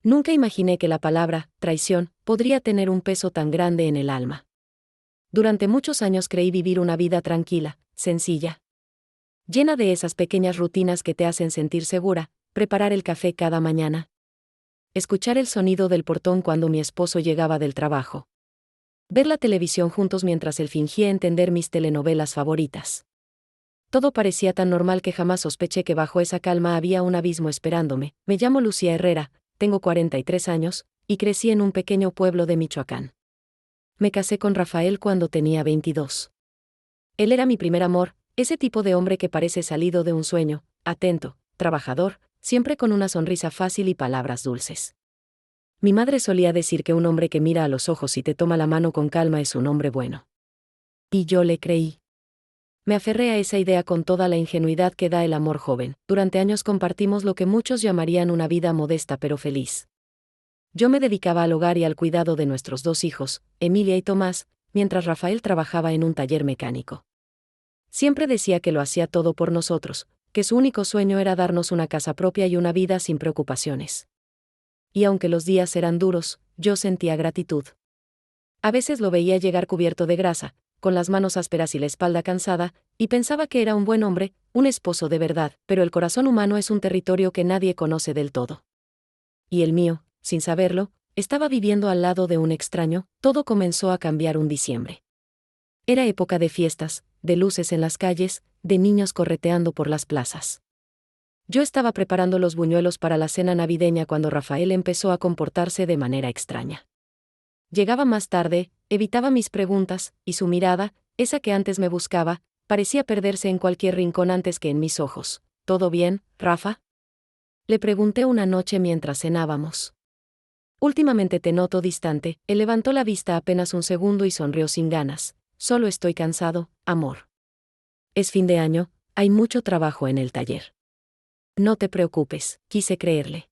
Nunca imaginé que la palabra, traición, podría tener un peso tan grande en el alma. Durante muchos años creí vivir una vida tranquila, sencilla, llena de esas pequeñas rutinas que te hacen sentir segura, preparar el café cada mañana, escuchar el sonido del portón cuando mi esposo llegaba del trabajo, ver la televisión juntos mientras él fingía entender mis telenovelas favoritas. Todo parecía tan normal que jamás sospeché que bajo esa calma había un abismo esperándome. Me llamo Lucía Herrera, tengo 43 años, y crecí en un pequeño pueblo de Michoacán. Me casé con Rafael cuando tenía 22. Él era mi primer amor, ese tipo de hombre que parece salido de un sueño, atento, trabajador, siempre con una sonrisa fácil y palabras dulces. Mi madre solía decir que un hombre que mira a los ojos y te toma la mano con calma es un hombre bueno. Y yo le creí. Me aferré a esa idea con toda la ingenuidad que da el amor joven. Durante años compartimos lo que muchos llamarían una vida modesta pero feliz. Yo me dedicaba al hogar y al cuidado de nuestros 2 hijos, Emilia y Tomás, mientras Rafael trabajaba en un taller mecánico. Siempre decía que lo hacía todo por nosotros, que su único sueño era darnos una casa propia y una vida sin preocupaciones. Y aunque los días eran duros, yo sentía gratitud. A veces lo veía llegar cubierto de grasa, con las manos ásperas y la espalda cansada, y pensaba que era un buen hombre, un esposo de verdad, pero el corazón humano es un territorio que nadie conoce del todo. Y el mío, sin saberlo, estaba viviendo al lado de un extraño. Todo comenzó a cambiar un diciembre. Era época de fiestas, de luces en las calles, de niños correteando por las plazas. Yo estaba preparando los buñuelos para la cena navideña cuando Rafael empezó a comportarse de manera extraña. Llegaba más tarde, evitaba mis preguntas, y su mirada, esa que antes me buscaba, parecía perderse en cualquier rincón antes que en mis ojos. ¿Todo bien, Rafa? Le pregunté una noche mientras cenábamos. Últimamente te noto distante. Él levantó la vista apenas un segundo y sonrió sin ganas. Solo estoy cansado, amor. Es fin de año, hay mucho trabajo en el taller. No te preocupes, quise creerle.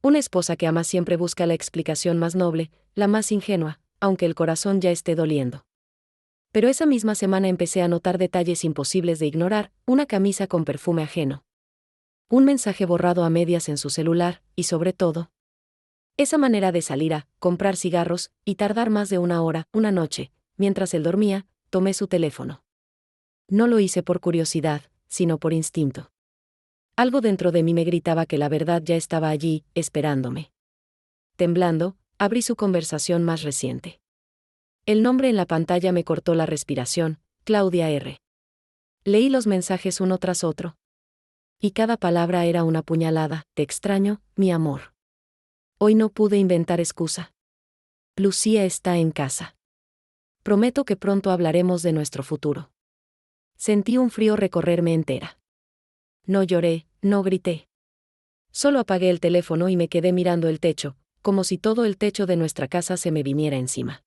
Una esposa que ama siempre busca la explicación más noble, la más ingenua, aunque el corazón ya esté doliendo. Pero esa misma semana empecé a notar detalles imposibles de ignorar: una camisa con perfume ajeno, un mensaje borrado a medias en su celular, y sobre todo, esa manera de salir a comprar cigarros y tardar más de una hora. Una noche, mientras él dormía, tomé su teléfono. No lo hice por curiosidad, sino por instinto. Algo dentro de mí me gritaba que la verdad ya estaba allí, esperándome. Temblando, abrí su conversación más reciente. El nombre en la pantalla me cortó la respiración: Claudia R. Leí los mensajes uno tras otro. Y cada palabra era una puñalada. Te extraño, mi amor. Hoy no pude inventar excusa. Lucía está en casa. Prometo que pronto hablaremos de nuestro futuro. Sentí un frío recorrerme entera. No lloré, no grité. Solo apagué el teléfono y me quedé mirando el techo, como si todo el techo de nuestra casa se me viniera encima.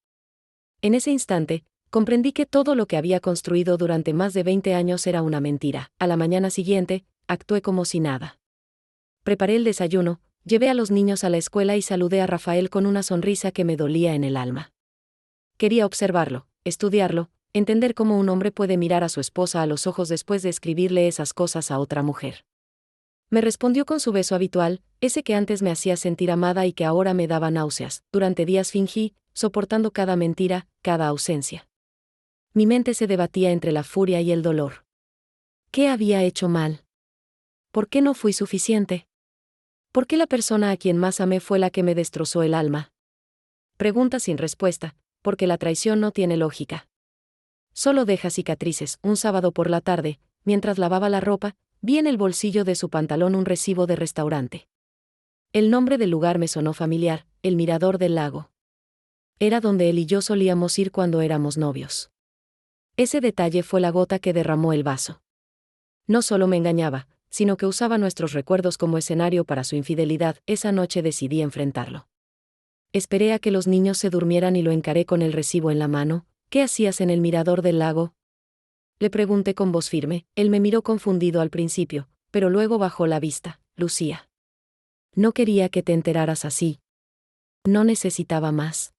En ese instante, comprendí que todo lo que había construido durante más de 20 años era una mentira. A la mañana siguiente, actué como si nada. Preparé el desayuno, llevé a los niños a la escuela y saludé a Rafael con una sonrisa que me dolía en el alma. Quería observarlo, estudiarlo, entender cómo un hombre puede mirar a su esposa a los ojos después de escribirle esas cosas a otra mujer. Me respondió con su beso habitual, ese que antes me hacía sentir amada y que ahora me daba náuseas. Durante días fingí, soportando cada mentira, cada ausencia. Mi mente se debatía entre la furia y el dolor. ¿Qué había hecho mal? ¿Por qué no fui suficiente? ¿Por qué la persona a quien más amé fue la que me destrozó el alma? Pregunta sin respuesta, porque la traición no tiene lógica. Solo deja cicatrices. Un sábado por la tarde, mientras lavaba la ropa, vi en el bolsillo de su pantalón un recibo de restaurante. El nombre del lugar me sonó familiar: el Mirador del Lago. Era donde él y yo solíamos ir cuando éramos novios. Ese detalle fue la gota que derramó el vaso. No solo me engañaba, sino que usaba nuestros recuerdos como escenario para su infidelidad. Esa noche decidí enfrentarlo. Esperé a que los niños se durmieran y lo encaré con el recibo en la mano. ¿Qué hacías en el Mirador del Lago?, le pregunté con voz firme. Él me miró confundido al principio, pero luego bajó la vista. Lucía. No quería que te enteraras así. No necesitaba más.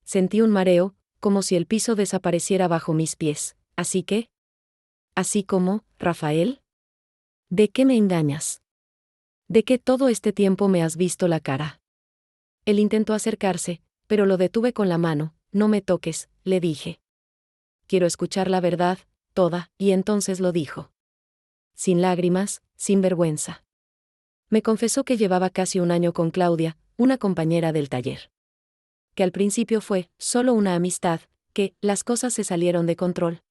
Sentí un mareo, como si el piso desapareciera bajo mis pies. ¿Así que? ¿Así como, Rafael? ¿De qué me engañas? ¿De qué todo este tiempo me has visto la cara? Él intentó acercarse, pero lo detuve con la mano. No me toques, le dije. Quiero escuchar la verdad, toda, y entonces lo dijo. Sin lágrimas, sin vergüenza. Me confesó que llevaba casi un año con Claudia, una compañera del taller. Que al principio fue solo una amistad, que las cosas se salieron de control.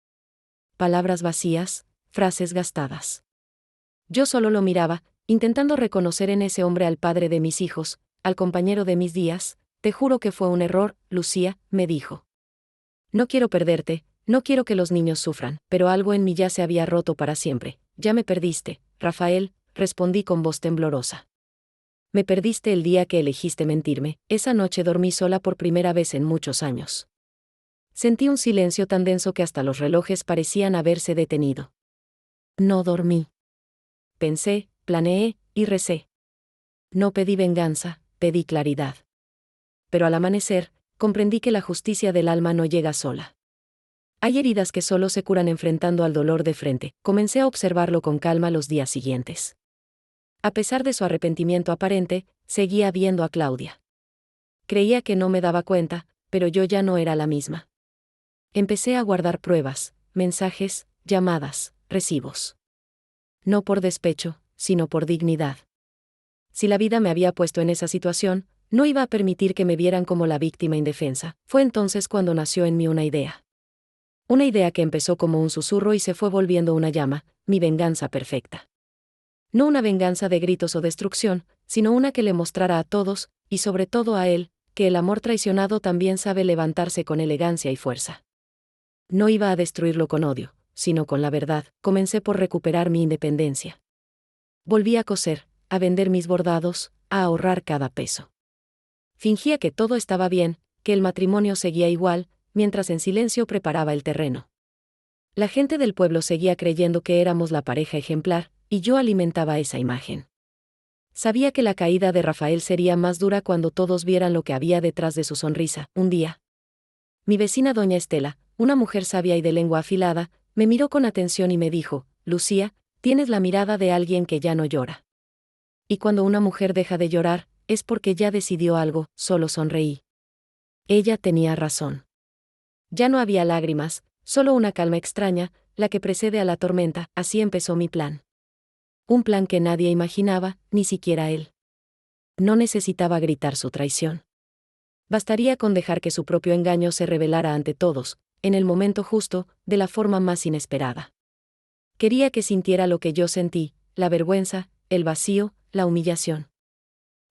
Palabras vacías, frases gastadas. Yo solo lo miraba, intentando reconocer en ese hombre al padre de mis hijos, al compañero de mis días. Te juro que fue un error, Lucía, me dijo. No quiero perderte, no quiero que los niños sufran, pero algo en mí ya se había roto para siempre. Ya me perdiste, Rafael, respondí con voz temblorosa. Me perdiste el día que elegiste mentirme. Esa noche dormí sola por primera vez en muchos años. Sentí un silencio tan denso que hasta los relojes parecían haberse detenido. No dormí. Pensé, planeé, y recé. No pedí venganza, pedí claridad. Pero al amanecer, comprendí que la justicia del alma no llega sola. Hay heridas que solo se curan enfrentando al dolor de frente. Comencé a observarlo con calma los días siguientes. A pesar de su arrepentimiento aparente, seguía viendo a Claudia. Creía que no me daba cuenta, pero yo ya no era la misma. Empecé a guardar pruebas, mensajes, llamadas, recibos. No por despecho, sino por dignidad. Si la vida me había puesto en esa situación, no iba a permitir que me vieran como la víctima indefensa. Fue entonces cuando nació en mí una idea. Una idea que empezó como un susurro y se fue volviendo una llama, mi venganza perfecta. No una venganza de gritos o destrucción, sino una que le mostrara a todos, y sobre todo a él, que el amor traicionado también sabe levantarse con elegancia y fuerza. No iba a destruirlo con odio, sino con la verdad. Comencé por recuperar mi independencia. Volví a coser, a vender mis bordados, a ahorrar cada peso. Fingía que todo estaba bien, que el matrimonio seguía igual, mientras en silencio preparaba el terreno. La gente del pueblo seguía creyendo que éramos la pareja ejemplar, y yo alimentaba esa imagen. Sabía que la caída de Rafael sería más dura cuando todos vieran lo que había detrás de su sonrisa. Un día, mi vecina doña Estela, una mujer sabia y de lengua afilada, me miró con atención y me dijo: Lucía, tienes la mirada de alguien que ya no llora. Y cuando una mujer deja de llorar, es porque ya decidió algo. Solo sonreí. Ella tenía razón. Ya no había lágrimas, solo una calma extraña, la que precede a la tormenta. Así empezó mi plan. Un plan que nadie imaginaba, ni siquiera él. No necesitaba gritar su traición. Bastaría con dejar que su propio engaño se revelara ante todos, en el momento justo, de la forma más inesperada. Quería que sintiera lo que yo sentí, la vergüenza, el vacío, la humillación.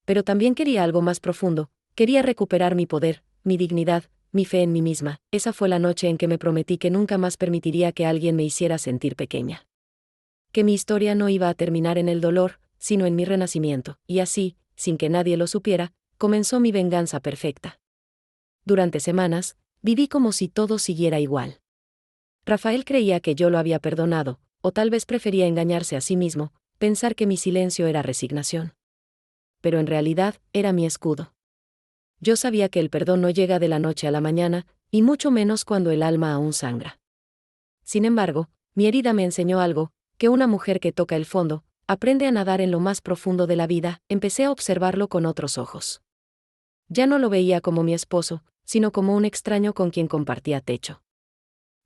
Pero también quería algo más profundo, quería recuperar mi poder, mi dignidad, mi fe en mí misma. Esa fue la noche en que me prometí que nunca más permitiría que alguien me hiciera sentir pequeña. Que mi historia no iba a terminar en el dolor, sino en mi renacimiento, y así, sin que nadie lo supiera, comenzó mi venganza perfecta. Durante semanas, viví como si todo siguiera igual. Rafael creía que yo lo había perdonado, o tal vez prefería engañarse a sí mismo, pensar que mi silencio era resignación. Pero en realidad, era mi escudo. Yo sabía que el perdón no llega de la noche a la mañana, y mucho menos cuando el alma aún sangra. Sin embargo, mi herida me enseñó algo, que una mujer que toca el fondo, aprende a nadar en lo más profundo de la vida. Empecé a observarlo con otros ojos. Ya no lo veía como mi esposo, sino como un extraño con quien compartía techo.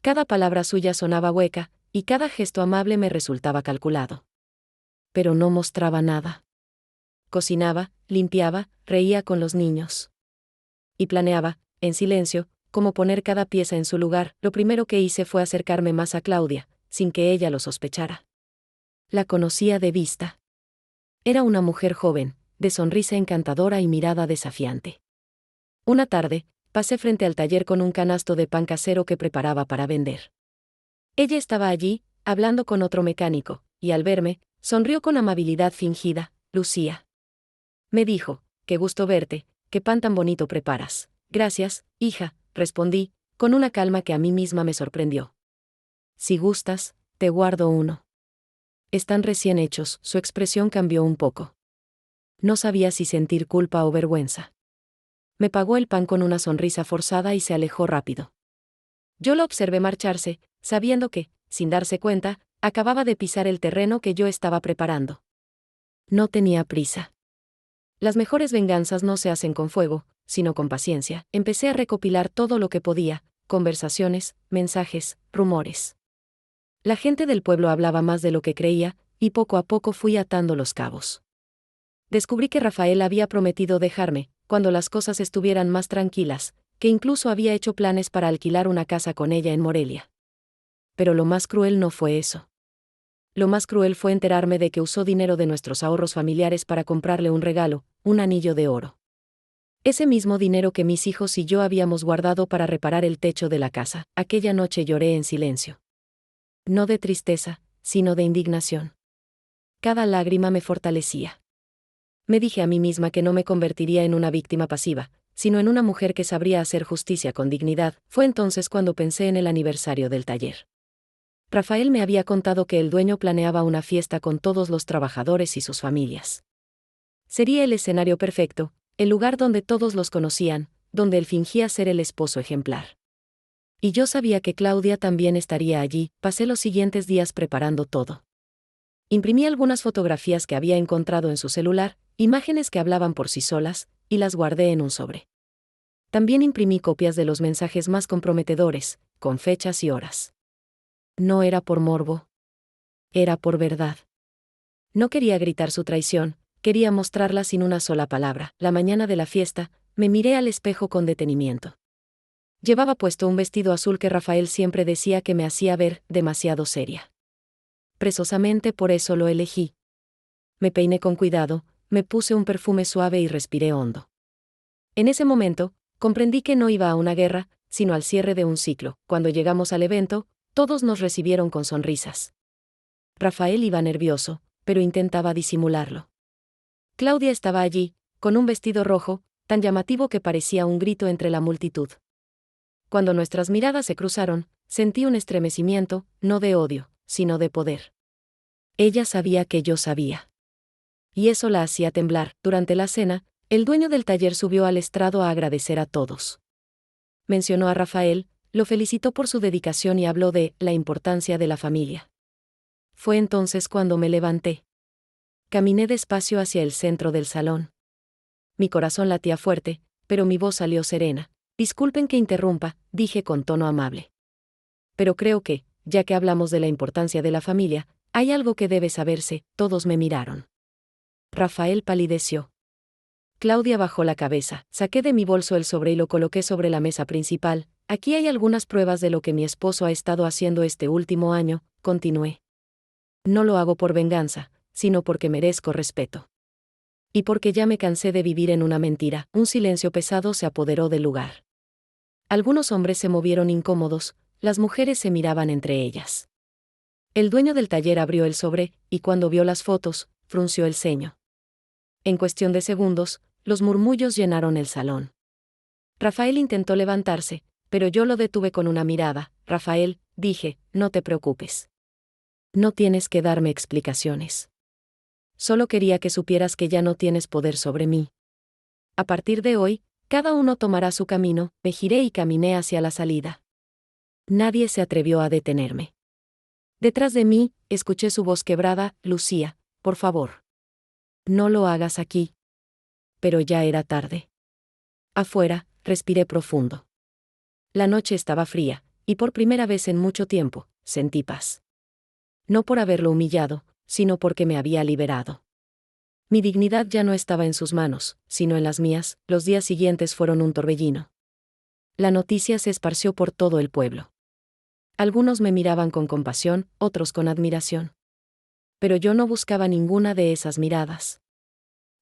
Cada palabra suya sonaba hueca, y cada gesto amable me resultaba calculado. Pero no mostraba nada. Cocinaba, limpiaba, reía con los niños. Y planeaba, en silencio, cómo poner cada pieza en su lugar. Lo primero que hice fue acercarme más a Claudia, sin que ella lo sospechara. La conocía de vista. Era una mujer joven, de sonrisa encantadora y mirada desafiante. Una tarde, pasé frente al taller con un canasto de pan casero que preparaba para vender. Ella estaba allí, hablando con otro mecánico, y al verme, sonrió con amabilidad fingida. Lucía. Me dijo: qué gusto verte, qué pan tan bonito preparas. Gracias, hija, respondí, con una calma que a mí misma me sorprendió. Si gustas, te guardo uno. Están recién hechos. Su expresión cambió un poco. No sabía si sentir culpa o vergüenza. Me pagó el pan con una sonrisa forzada y se alejó rápido. Yo lo observé marcharse, sabiendo que, sin darse cuenta, acababa de pisar el terreno que yo estaba preparando. No tenía prisa. Las mejores venganzas no se hacen con fuego, sino con paciencia. Empecé a recopilar todo lo que podía, conversaciones, mensajes, rumores. La gente del pueblo hablaba más de lo que creía, y poco a poco fui atando los cabos. Descubrí que Rafael había prometido dejarme, cuando las cosas estuvieran más tranquilas, que incluso había hecho planes para alquilar una casa con ella en Morelia. Pero lo más cruel no fue eso. Lo más cruel fue enterarme de que usó dinero de nuestros ahorros familiares para comprarle un regalo, un anillo de oro. Ese mismo dinero que mis hijos y yo habíamos guardado para reparar el techo de la casa. Aquella noche lloré en silencio. No de tristeza, sino de indignación. Cada lágrima me fortalecía. Me dije a mí misma que no me convertiría en una víctima pasiva, sino en una mujer que sabría hacer justicia con dignidad. Fue entonces cuando pensé en el aniversario del taller. Rafael me había contado que el dueño planeaba una fiesta con todos los trabajadores y sus familias. Sería el escenario perfecto, el lugar donde todos los conocían, donde él fingía ser el esposo ejemplar. Y yo sabía que Claudia también estaría allí. Pasé los siguientes días preparando todo. Imprimí algunas fotografías que había encontrado en su celular, imágenes que hablaban por sí solas, y las guardé en un sobre. También imprimí copias de los mensajes más comprometedores, con fechas y horas. No era por morbo. Era por verdad. No quería gritar su traición, quería mostrarla sin una sola palabra. La mañana de la fiesta, me miré al espejo con detenimiento. Llevaba puesto un vestido azul que Rafael siempre decía que me hacía ver demasiado seria. Precisamente por eso lo elegí. Me peiné con cuidado, me puse un perfume suave y respiré hondo. En ese momento, comprendí que no iba a una guerra, sino al cierre de un ciclo. Cuando llegamos al evento, todos nos recibieron con sonrisas. Rafael iba nervioso, pero intentaba disimularlo. Claudia estaba allí, con un vestido rojo, tan llamativo que parecía un grito entre la multitud. Cuando nuestras miradas se cruzaron, sentí un estremecimiento, no de odio, sino de poder. Ella sabía que yo sabía. Y eso la hacía temblar. Durante la cena, el dueño del taller subió al estrado a agradecer a todos. Mencionó a Rafael, lo felicitó por su dedicación y habló de la importancia de la familia. Fue entonces cuando me levanté. Caminé despacio hacia el centro del salón. Mi corazón latía fuerte, pero mi voz salió serena. Disculpen que interrumpa, dije con tono amable. Pero creo que, ya que hablamos de la importancia de la familia, hay algo que debe saberse. Todos me miraron. Rafael palideció. Claudia bajó la cabeza. Saqué de mi bolso el sobre y lo coloqué sobre la mesa principal. Aquí hay algunas pruebas de lo que mi esposo ha estado haciendo este último año, continué. No lo hago por venganza, sino porque merezco respeto. Y porque ya me cansé de vivir en una mentira. Un silencio pesado se apoderó del lugar. Algunos hombres se movieron incómodos, las mujeres se miraban entre ellas. El dueño del taller abrió el sobre, y cuando vio las fotos, frunció el ceño. En cuestión de segundos, los murmullos llenaron el salón. Rafael intentó levantarse, pero yo lo detuve con una mirada. Rafael, dije, no te preocupes. No tienes que darme explicaciones. Solo quería que supieras que ya no tienes poder sobre mí. A partir de hoy, cada uno tomará su camino. Me giré y caminé hacia la salida. Nadie se atrevió a detenerme. Detrás de mí, escuché su voz quebrada, Lucía, por favor. No lo hagas aquí. Pero ya era tarde. Afuera, respiré profundo. La noche estaba fría, y por primera vez en mucho tiempo, sentí paz. No por haberlo humillado, sino porque me había liberado. Mi dignidad ya no estaba en sus manos, sino en las mías. Los días siguientes fueron un torbellino. La noticia se esparció por todo el pueblo. Algunos me miraban con compasión, otros con admiración. Pero yo no buscaba ninguna de esas miradas.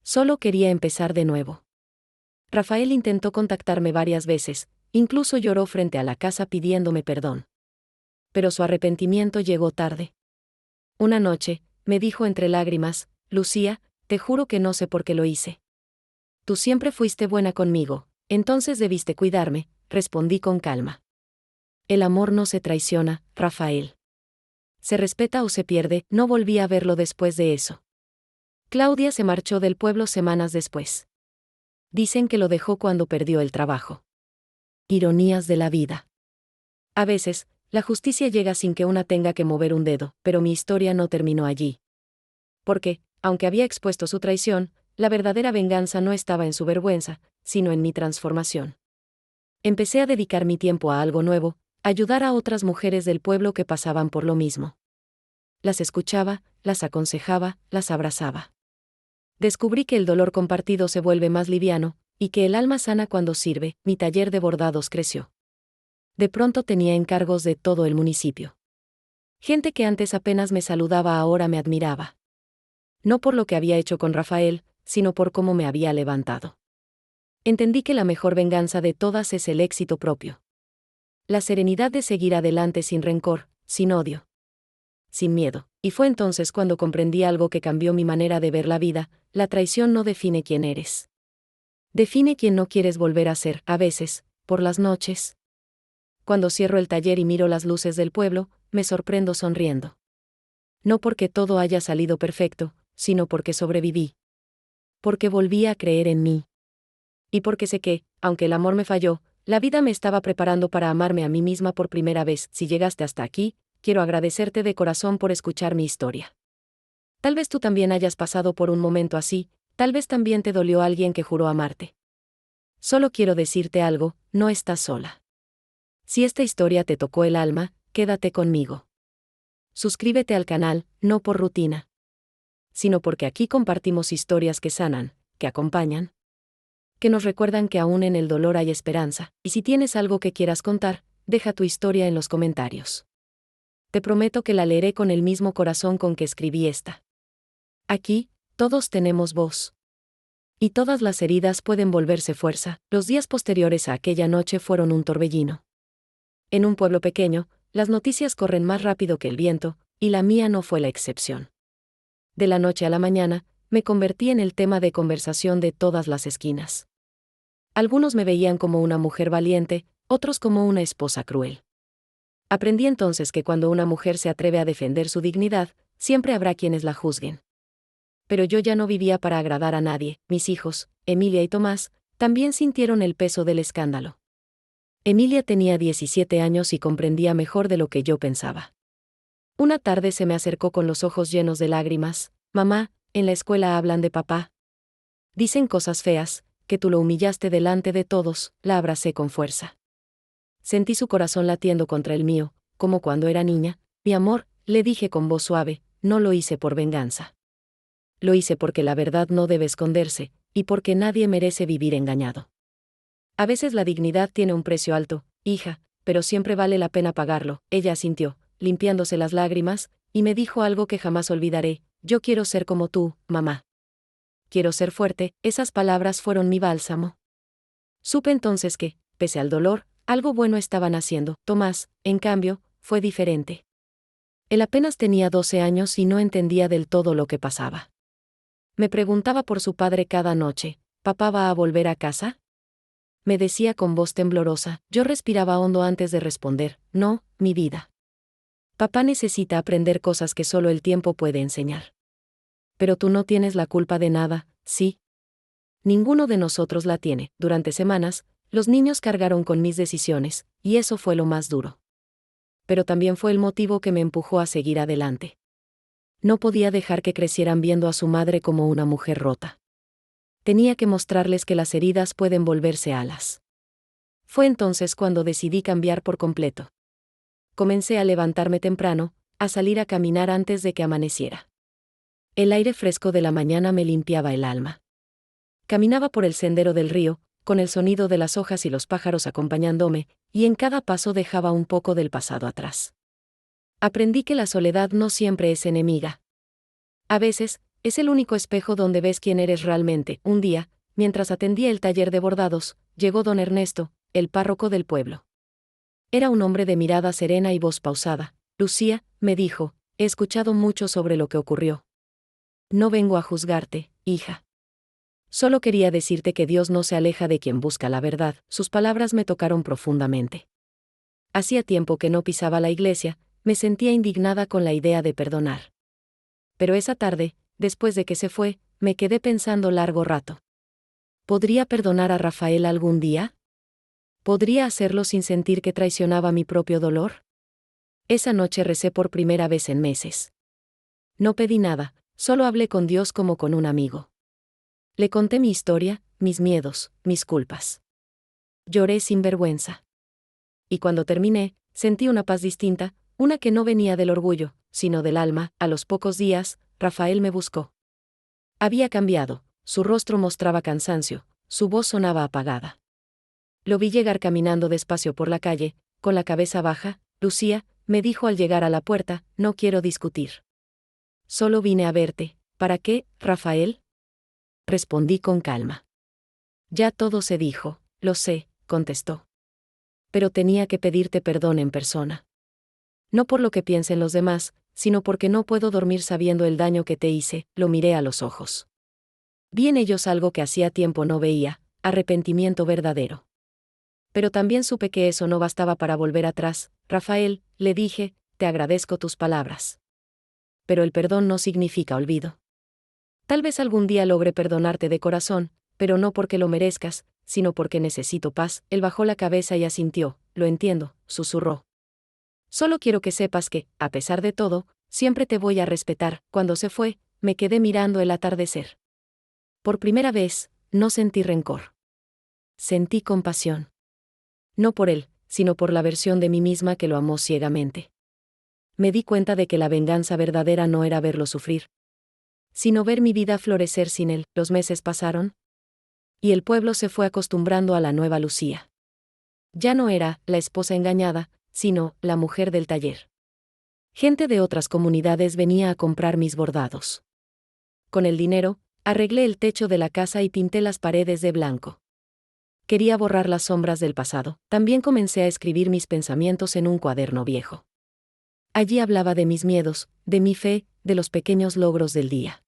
Solo quería empezar de nuevo. Rafael intentó contactarme varias veces, incluso lloró frente a la casa pidiéndome perdón. Pero su arrepentimiento llegó tarde. Una noche, me dijo entre lágrimas, Lucía, te juro que no sé por qué lo hice. Tú siempre fuiste buena conmigo, entonces debiste cuidarme, respondí con calma. El amor no se traiciona, Rafael. Se respeta o se pierde. No volví a verlo después de eso. Claudia se marchó del pueblo semanas después. Dicen que lo dejó cuando perdió el trabajo. Ironías de la vida. A veces, la justicia llega sin que una tenga que mover un dedo, pero mi historia no terminó allí. Porque, aunque había expuesto su traición, la verdadera venganza no estaba en su vergüenza, sino en mi transformación. Empecé a dedicar mi tiempo a algo nuevo, ayudar a otras mujeres del pueblo que pasaban por lo mismo. Las escuchaba, las aconsejaba, las abrazaba. Descubrí que el dolor compartido se vuelve más liviano, y que el alma sana cuando sirve. Mi taller de bordados creció. De pronto tenía encargos de todo el municipio. Gente que antes apenas me saludaba ahora me admiraba. No por lo que había hecho con Rafael, sino por cómo me había levantado. Entendí que la mejor venganza de todas es el éxito propio. La serenidad de seguir adelante sin rencor, sin odio, sin miedo. Y fue entonces cuando comprendí algo que cambió mi manera de ver la vida: la traición no define quién eres. Define quién no quieres volver a ser. A veces, por las noches, cuando cierro el taller y miro las luces del pueblo, me sorprendo sonriendo. No porque todo haya salido perfecto, sino porque sobreviví. Porque volví a creer en mí. Y porque sé que, aunque el amor me falló, la vida me estaba preparando para amarme a mí misma por primera vez. Si llegaste hasta aquí, quiero agradecerte de corazón por escuchar mi historia. Tal vez tú también hayas pasado por un momento así, tal vez también te dolió alguien que juró amarte. Solo quiero decirte algo: no estás sola. Si esta historia te tocó el alma, quédate conmigo. Suscríbete al canal, no por rutina, sino porque aquí compartimos historias que sanan, que acompañan, que nos recuerdan que aún en el dolor hay esperanza. Y si tienes algo que quieras contar, deja tu historia en los comentarios. Te prometo que la leeré con el mismo corazón con que escribí esta. Aquí, todos tenemos voz. Y todas las heridas pueden volverse fuerza. Los días posteriores a aquella noche fueron un torbellino. En un pueblo pequeño, las noticias corren más rápido que el viento, y la mía no fue la excepción. De la noche a la mañana, me convertí en el tema de conversación de todas las esquinas. Algunos me veían como una mujer valiente, otros como una esposa cruel. Aprendí entonces que cuando una mujer se atreve a defender su dignidad, siempre habrá quienes la juzguen. Pero yo ya no vivía para agradar a nadie. Mis hijos, Emilia y Tomás, también sintieron el peso del escándalo. Emilia tenía 17 años y comprendía mejor de lo que yo pensaba. Una tarde se me acercó con los ojos llenos de lágrimas. Mamá, en la escuela hablan de papá. Dicen cosas feas, que tú lo humillaste delante de todos. La abracé con fuerza. Sentí su corazón latiendo contra el mío, como cuando era niña. Mi amor, le dije con voz suave, no lo hice por venganza. Lo hice porque la verdad no debe esconderse, y porque nadie merece vivir engañado. A veces la dignidad tiene un precio alto, hija, pero siempre vale la pena pagarlo. Ella asintió, limpiándose las lágrimas, y me dijo algo que jamás olvidaré: yo quiero ser como tú, mamá. Quiero ser fuerte. Esas palabras fueron mi bálsamo. Supe entonces que, pese al dolor, algo bueno estaban haciendo. Tomás, en cambio, fue diferente. Él apenas tenía 12 años y no entendía del todo lo que pasaba. Me preguntaba por su padre cada noche: ¿papá va a volver a casa?, me decía con voz temblorosa. Yo respiraba hondo antes de responder: no, mi vida. Papá necesita aprender cosas que solo el tiempo puede enseñar. Pero tú no tienes la culpa de nada, ¿sí? Ninguno de nosotros la tiene. Durante semanas, los niños cargaron con mis decisiones, y eso fue lo más duro. Pero también fue el motivo que me empujó a seguir adelante. No podía dejar que crecieran viendo a su madre como una mujer rota. Tenía que mostrarles que las heridas pueden volverse alas. Fue entonces cuando decidí cambiar por completo. Comencé a levantarme temprano, a salir a caminar antes de que amaneciera. El aire fresco de la mañana me limpiaba el alma. Caminaba por el sendero del río, con el sonido de las hojas y los pájaros acompañándome, y en cada paso dejaba un poco del pasado atrás. Aprendí que la soledad no siempre es enemiga. A veces, es el único espejo donde ves quién eres realmente. Un día, mientras atendía el taller de bordados, llegó don Ernesto, el párroco del pueblo. Era un hombre de mirada serena y voz pausada. Lucía, me dijo, he escuchado mucho sobre lo que ocurrió. No vengo a juzgarte, hija. Solo quería decirte que Dios no se aleja de quien busca la verdad. Sus palabras me tocaron profundamente. Hacía tiempo que no pisaba la iglesia, me sentía indignada con la idea de perdonar. Pero esa tarde, después de que se fue, me quedé pensando largo rato. ¿Podría perdonar a Rafael algún día? ¿Podría hacerlo sin sentir que traicionaba mi propio dolor? Esa noche recé por primera vez en meses. No pedí nada, solo hablé con Dios como con un amigo. Le conté mi historia, mis miedos, mis culpas. Lloré sin vergüenza. Y cuando terminé, sentí una paz distinta, una que no venía del orgullo, sino del alma. A los pocos días, Rafael me buscó. Había cambiado, su rostro mostraba cansancio, su voz sonaba apagada. Lo vi llegar caminando despacio por la calle, con la cabeza baja. Lucía, me dijo al llegar a la puerta, no quiero discutir. Solo vine a verte. ¿Para qué, Rafael? Respondí con calma. Ya todo se dijo, lo sé, contestó. Pero tenía que pedirte perdón en persona. No por lo que piensen los demás, sino porque no puedo dormir sabiendo el daño que te hice. Lo miré a los ojos. Vi en ellos algo que hacía tiempo no veía, arrepentimiento verdadero. Pero también supe que eso no bastaba para volver atrás. Rafael, le dije, te agradezco tus palabras. Pero el perdón no significa olvido. Tal vez algún día logre perdonarte de corazón, pero no porque lo merezcas, sino porque necesito paz. Él bajó la cabeza y asintió. Lo entiendo, susurró. Solo quiero que sepas que, a pesar de todo, siempre te voy a respetar. Cuando se fue, me quedé mirando el atardecer. Por primera vez, no sentí rencor. Sentí compasión. No por él, sino por la versión de mí misma que lo amó ciegamente. Me di cuenta de que la venganza verdadera no era verlo sufrir, sino ver mi vida florecer sin él. Los meses pasaron, y el pueblo se fue acostumbrando a la nueva Lucía. Ya no era la esposa engañada, sino la mujer del taller. Gente de otras comunidades venía a comprar mis bordados. Con el dinero, arreglé el techo de la casa y pinté las paredes de blanco. Quería borrar las sombras del pasado. También comencé a escribir mis pensamientos en un cuaderno viejo. Allí hablaba de mis miedos, de mi fe, de los pequeños logros del día.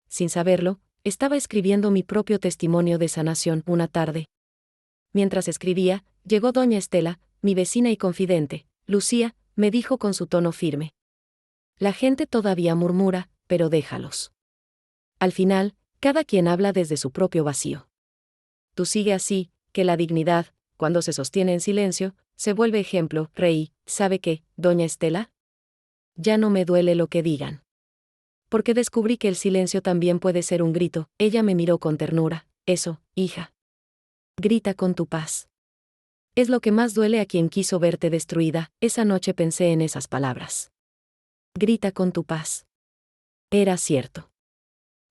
Sin saberlo, estaba escribiendo mi propio testimonio de sanación. Una tarde, mientras escribía, llegó doña Estela, mi vecina y confidente. Lucía, me dijo con su tono firme. La gente todavía murmura, pero déjalos. Al final, cada quien habla desde su propio vacío. Tú sigue así, que la dignidad, cuando se sostiene en silencio, se vuelve ejemplo. Reí. ¿Sabe qué, doña Estela? Ya no me duele lo que digan. Porque descubrí que el silencio también puede ser un grito. Ella me miró con ternura. Eso, hija. Grita con tu paz. Es lo que más duele a quien quiso verte destruida. Esa noche pensé en esas palabras. Grita con tu paz. Era cierto.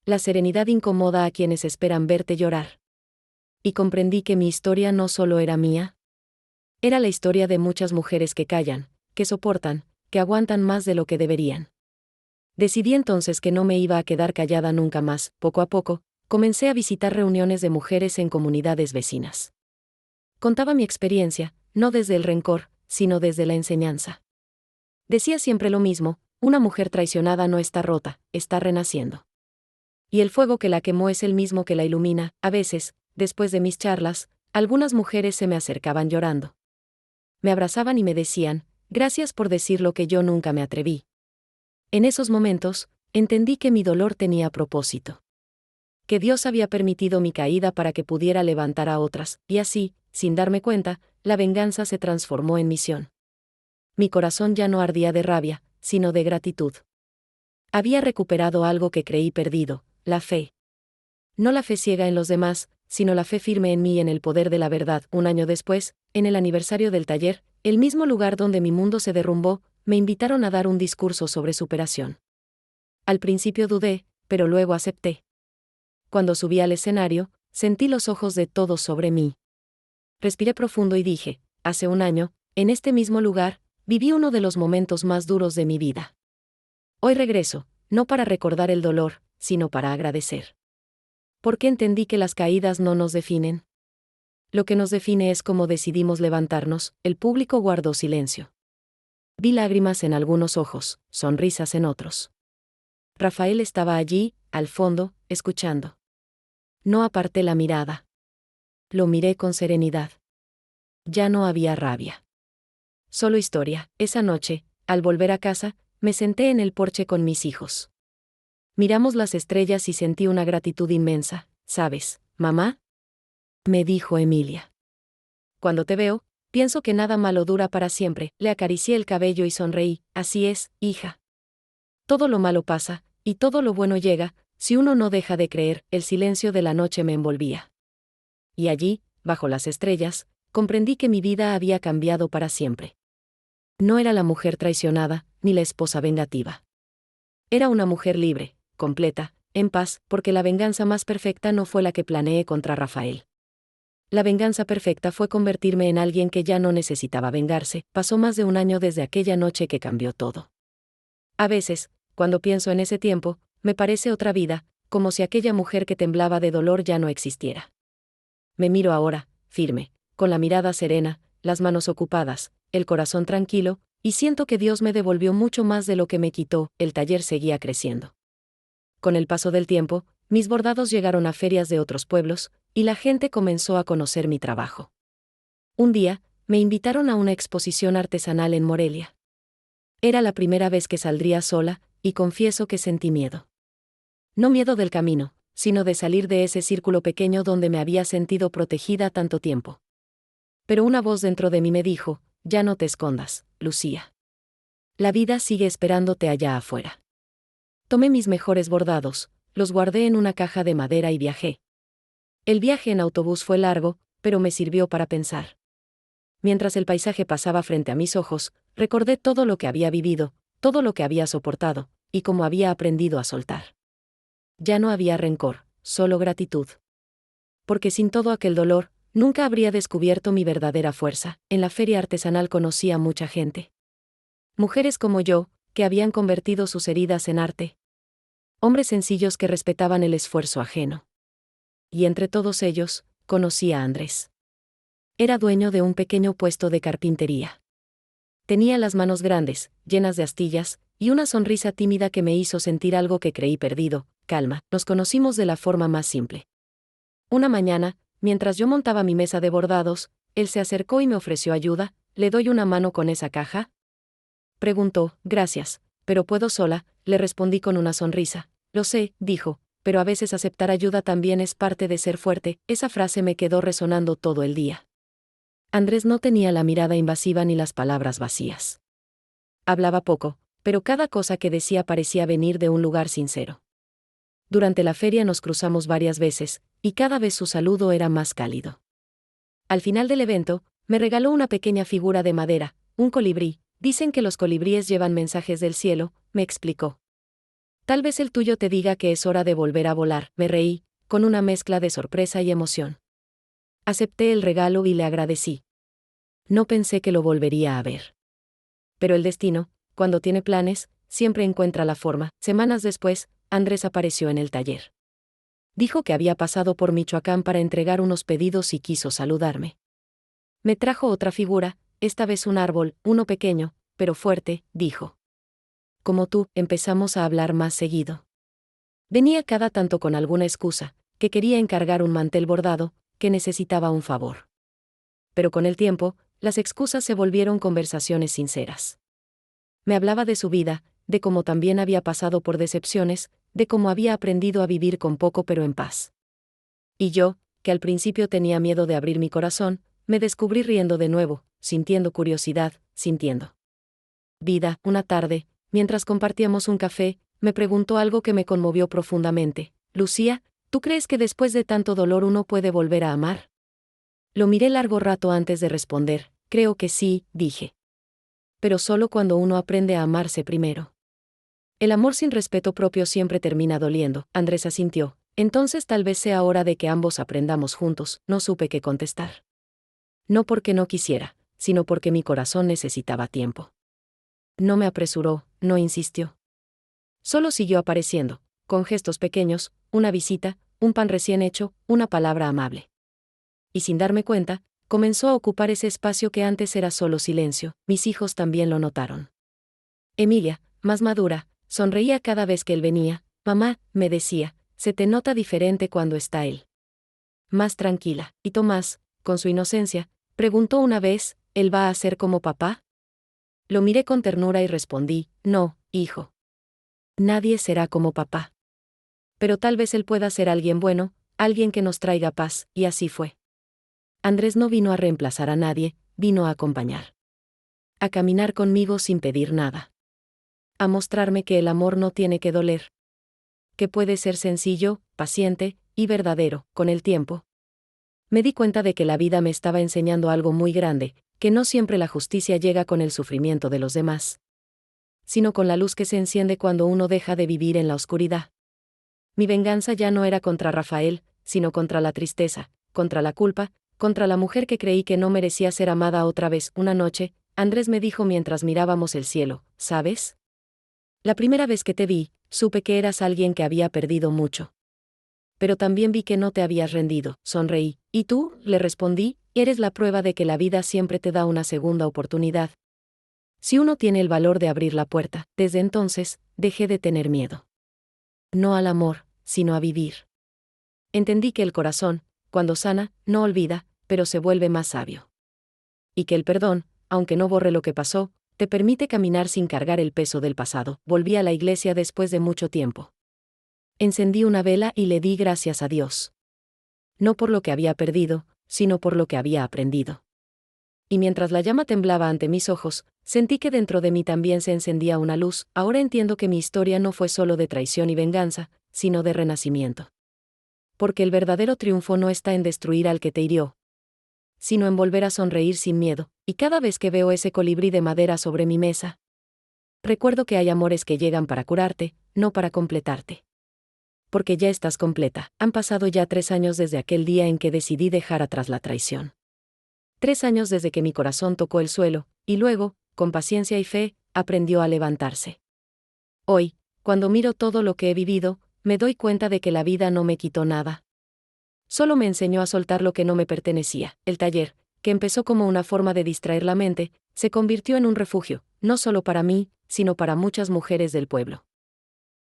La serenidad incomoda a quienes esperan verte llorar. Y comprendí que mi historia no solo era mía. Era la historia de muchas mujeres que callan, que soportan, que aguantan más de lo que deberían. Decidí entonces que no me iba a quedar callada nunca más. Poco a poco, comencé a visitar reuniones de mujeres en comunidades vecinas. Contaba mi experiencia, no desde el rencor, sino desde la enseñanza. Decía siempre lo mismo, una mujer traicionada no está rota, está renaciendo. Y el fuego que la quemó es el mismo que la ilumina. A veces, después de mis charlas, algunas mujeres se me acercaban llorando. Me abrazaban y me decían, gracias por decir lo que yo nunca me atreví. En esos momentos, entendí que mi dolor tenía propósito. Que Dios había permitido mi caída para que pudiera levantar a otras, y así, sin darme cuenta, la venganza se transformó en misión. Mi corazón ya no ardía de rabia, sino de gratitud. Había recuperado algo que creí perdido, la fe. No la fe ciega en los demás, sino la fe firme en mí y en el poder de la verdad. Un año después, en el aniversario del taller, el mismo lugar donde mi mundo se derrumbó, me invitaron a dar un discurso sobre superación. Al principio dudé, pero luego acepté. Cuando subí al escenario, sentí los ojos de todos sobre mí. Respiré profundo y dije, hace un año, en este mismo lugar, viví uno de los momentos más duros de mi vida. Hoy regreso, no para recordar el dolor, sino para agradecer. Porque entendí que las caídas no nos definen. Lo que nos define es cómo decidimos levantarnos. El público guardó silencio. Vi lágrimas en algunos ojos, sonrisas en otros. Rafael estaba allí, al fondo, escuchando. No aparté la mirada. Lo miré con serenidad. Ya no había rabia. Solo historia. Esa noche, al volver a casa, me senté en el porche con mis hijos. Miramos las estrellas y sentí una gratitud inmensa. ¿Sabes, mamá? Me dijo Emilia. Cuando te veo, pienso que nada malo dura para siempre. Le acaricié el cabello y sonreí. Así es, hija. Todo lo malo pasa, y todo lo bueno llega, si uno no deja de creer, el silencio de la noche me envolvía. Y allí, bajo las estrellas, comprendí que mi vida había cambiado para siempre. No era la mujer traicionada, ni la esposa vengativa. Era una mujer libre, completa, en paz, porque la venganza más perfecta no fue la que planeé contra Rafael. La venganza perfecta fue convertirme en alguien que ya no necesitaba vengarse. Pasó más de un año desde aquella noche que cambió todo. A veces, cuando pienso en ese tiempo, me parece otra vida, como si aquella mujer que temblaba de dolor ya no existiera. Me miro ahora, firme, con la mirada serena, las manos ocupadas, el corazón tranquilo, y siento que Dios me devolvió mucho más de lo que me quitó. El taller seguía creciendo. Con el paso del tiempo, mis bordados llegaron a ferias de otros pueblos, y la gente comenzó a conocer mi trabajo. Un día, me invitaron a una exposición artesanal en Morelia. Era la primera vez que saldría sola, y confieso que sentí miedo. No miedo del camino, sino de salir de ese círculo pequeño donde me había sentido protegida tanto tiempo. Pero una voz dentro de mí me dijo: ya no te escondas, Lucía. La vida sigue esperándote allá afuera. Tomé mis mejores bordados, los guardé en una caja de madera y viajé. El viaje en autobús fue largo, pero me sirvió para pensar. Mientras el paisaje pasaba frente a mis ojos, recordé todo lo que había vivido, todo lo que había soportado, y cómo había aprendido a soltar. Ya no había rencor, solo gratitud. Porque sin todo aquel dolor, nunca habría descubierto mi verdadera fuerza. En la feria artesanal conocí a mucha gente. Mujeres como yo, que habían convertido sus heridas en arte. Hombres sencillos que respetaban el esfuerzo ajeno. Y entre todos ellos, conocí a Andrés. Era dueño de un pequeño puesto de carpintería. Tenía las manos grandes, llenas de astillas, y una sonrisa tímida que me hizo sentir algo que creí perdido: calma. Nos conocimos de la forma más simple. Una mañana, mientras yo montaba mi mesa de bordados, él se acercó y me ofreció ayuda. ¿Le doy una mano con esa caja?, preguntó. Gracias, pero puedo sola, le respondí con una sonrisa. Lo sé, dijo, pero a veces aceptar ayuda también es parte de ser fuerte. Esa frase me quedó resonando todo el día. Andrés no tenía la mirada invasiva ni las palabras vacías. Hablaba poco, pero cada cosa que decía parecía venir de un lugar sincero. Durante la feria nos cruzamos varias veces, y cada vez su saludo era más cálido. Al final del evento, me regaló una pequeña figura de madera, un colibrí. Dicen que los colibríes llevan mensajes del cielo, me explicó. Tal vez el tuyo te diga que es hora de volver a volar. Me reí, con una mezcla de sorpresa y emoción. Acepté el regalo y le agradecí. No pensé que lo volvería a ver. Pero el destino, cuando tiene planes, siempre encuentra la forma. Semanas después, Andrés apareció en el taller. Dijo que había pasado por Michoacán para entregar unos pedidos y quiso saludarme. Me trajo otra figura, esta vez un árbol, uno pequeño, pero fuerte, dijo. Como tú, empezamos a hablar más seguido. Venía cada tanto con alguna excusa, que quería encargar un mantel bordado, que necesitaba un favor. Pero con el tiempo, las excusas se volvieron conversaciones sinceras. Me hablaba de su vida, de cómo también había pasado por decepciones, de cómo había aprendido a vivir con poco pero en paz. Y yo, que al principio tenía miedo de abrir mi corazón, me descubrí riendo de nuevo, sintiendo curiosidad, sintiendo vida. Una tarde, mientras compartíamos un café, me preguntó algo que me conmovió profundamente. Lucía, ¿tú crees que después de tanto dolor uno puede volver a amar? Lo miré largo rato antes de responder. Creo que sí, dije. Pero solo cuando uno aprende a amarse primero. El amor sin respeto propio siempre termina doliendo. Andrés asintió. Entonces tal vez sea hora de que ambos aprendamos juntos. No supe qué contestar. No porque no quisiera, sino porque mi corazón necesitaba tiempo. No me apresuró, no insistió. Solo siguió apareciendo, con gestos pequeños, una visita, un pan recién hecho, una palabra amable. Y sin darme cuenta, comenzó a ocupar ese espacio que antes era solo silencio. Mis hijos también lo notaron. Emilia, más madura, sonreía cada vez que él venía. Mamá, me decía, se te nota diferente cuando está él. Más tranquila. Y Tomás, con su inocencia, preguntó una vez, ¿él va a ser como papá? Lo miré con ternura y respondí, no, hijo. Nadie será como papá. Pero tal vez él pueda ser alguien bueno, alguien que nos traiga paz, y así fue. Andrés no vino a reemplazar a nadie, vino a acompañar. A caminar conmigo sin pedir nada. A mostrarme que el amor no tiene que doler. que puede ser sencillo, paciente y verdadero. Con el tiempo, me di cuenta de que la vida me estaba enseñando algo muy grande, que no siempre la justicia llega con el sufrimiento de los demás, sino con la luz que se enciende cuando uno deja de vivir en la oscuridad. Mi venganza ya no era contra Rafael, sino contra la tristeza, contra la culpa, contra la mujer que creí que no merecía ser amada otra vez. Una noche, Andrés me dijo mientras mirábamos el cielo, ¿sabes? La primera vez que te vi, supe que eras alguien que había perdido mucho. Pero también vi que no te habías rendido. Sonreí. ¿Y tú? Le respondí, eres la prueba de que la vida siempre te da una segunda oportunidad, si uno tiene el valor de abrir la puerta. Desde entonces, dejé de tener miedo. No al amor, sino a vivir. Entendí que el corazón, cuando sana, no olvida, pero se vuelve más sabio. Y que el perdón, aunque no borre lo que pasó, te permite caminar sin cargar el peso del pasado. Volví a la iglesia después de mucho tiempo. Encendí una vela y le di gracias a Dios. No por lo que había perdido, sino por lo que había aprendido. Y mientras la llama temblaba ante mis ojos, sentí que dentro de mí también se encendía una luz. Ahora entiendo que mi historia no fue solo de traición y venganza, sino de renacimiento. Porque el verdadero triunfo no está en destruir al que te hirió, sino en volver a sonreír sin miedo. Y cada vez que veo ese colibrí de madera sobre mi mesa, recuerdo que hay amores que llegan para curarte, no para completarte. Porque ya estás completa. Han pasado ya 3 años desde aquel día en que decidí dejar atrás la traición. 3 años desde que mi corazón tocó el suelo, y luego, con paciencia y fe, aprendió a levantarse. Hoy, cuando miro todo lo que he vivido, me doy cuenta de que la vida no me quitó nada. Solo me enseñó a soltar lo que no me pertenecía. El taller, que empezó como una forma de distraer la mente, se convirtió en un refugio, no solo para mí, sino para muchas mujeres del pueblo.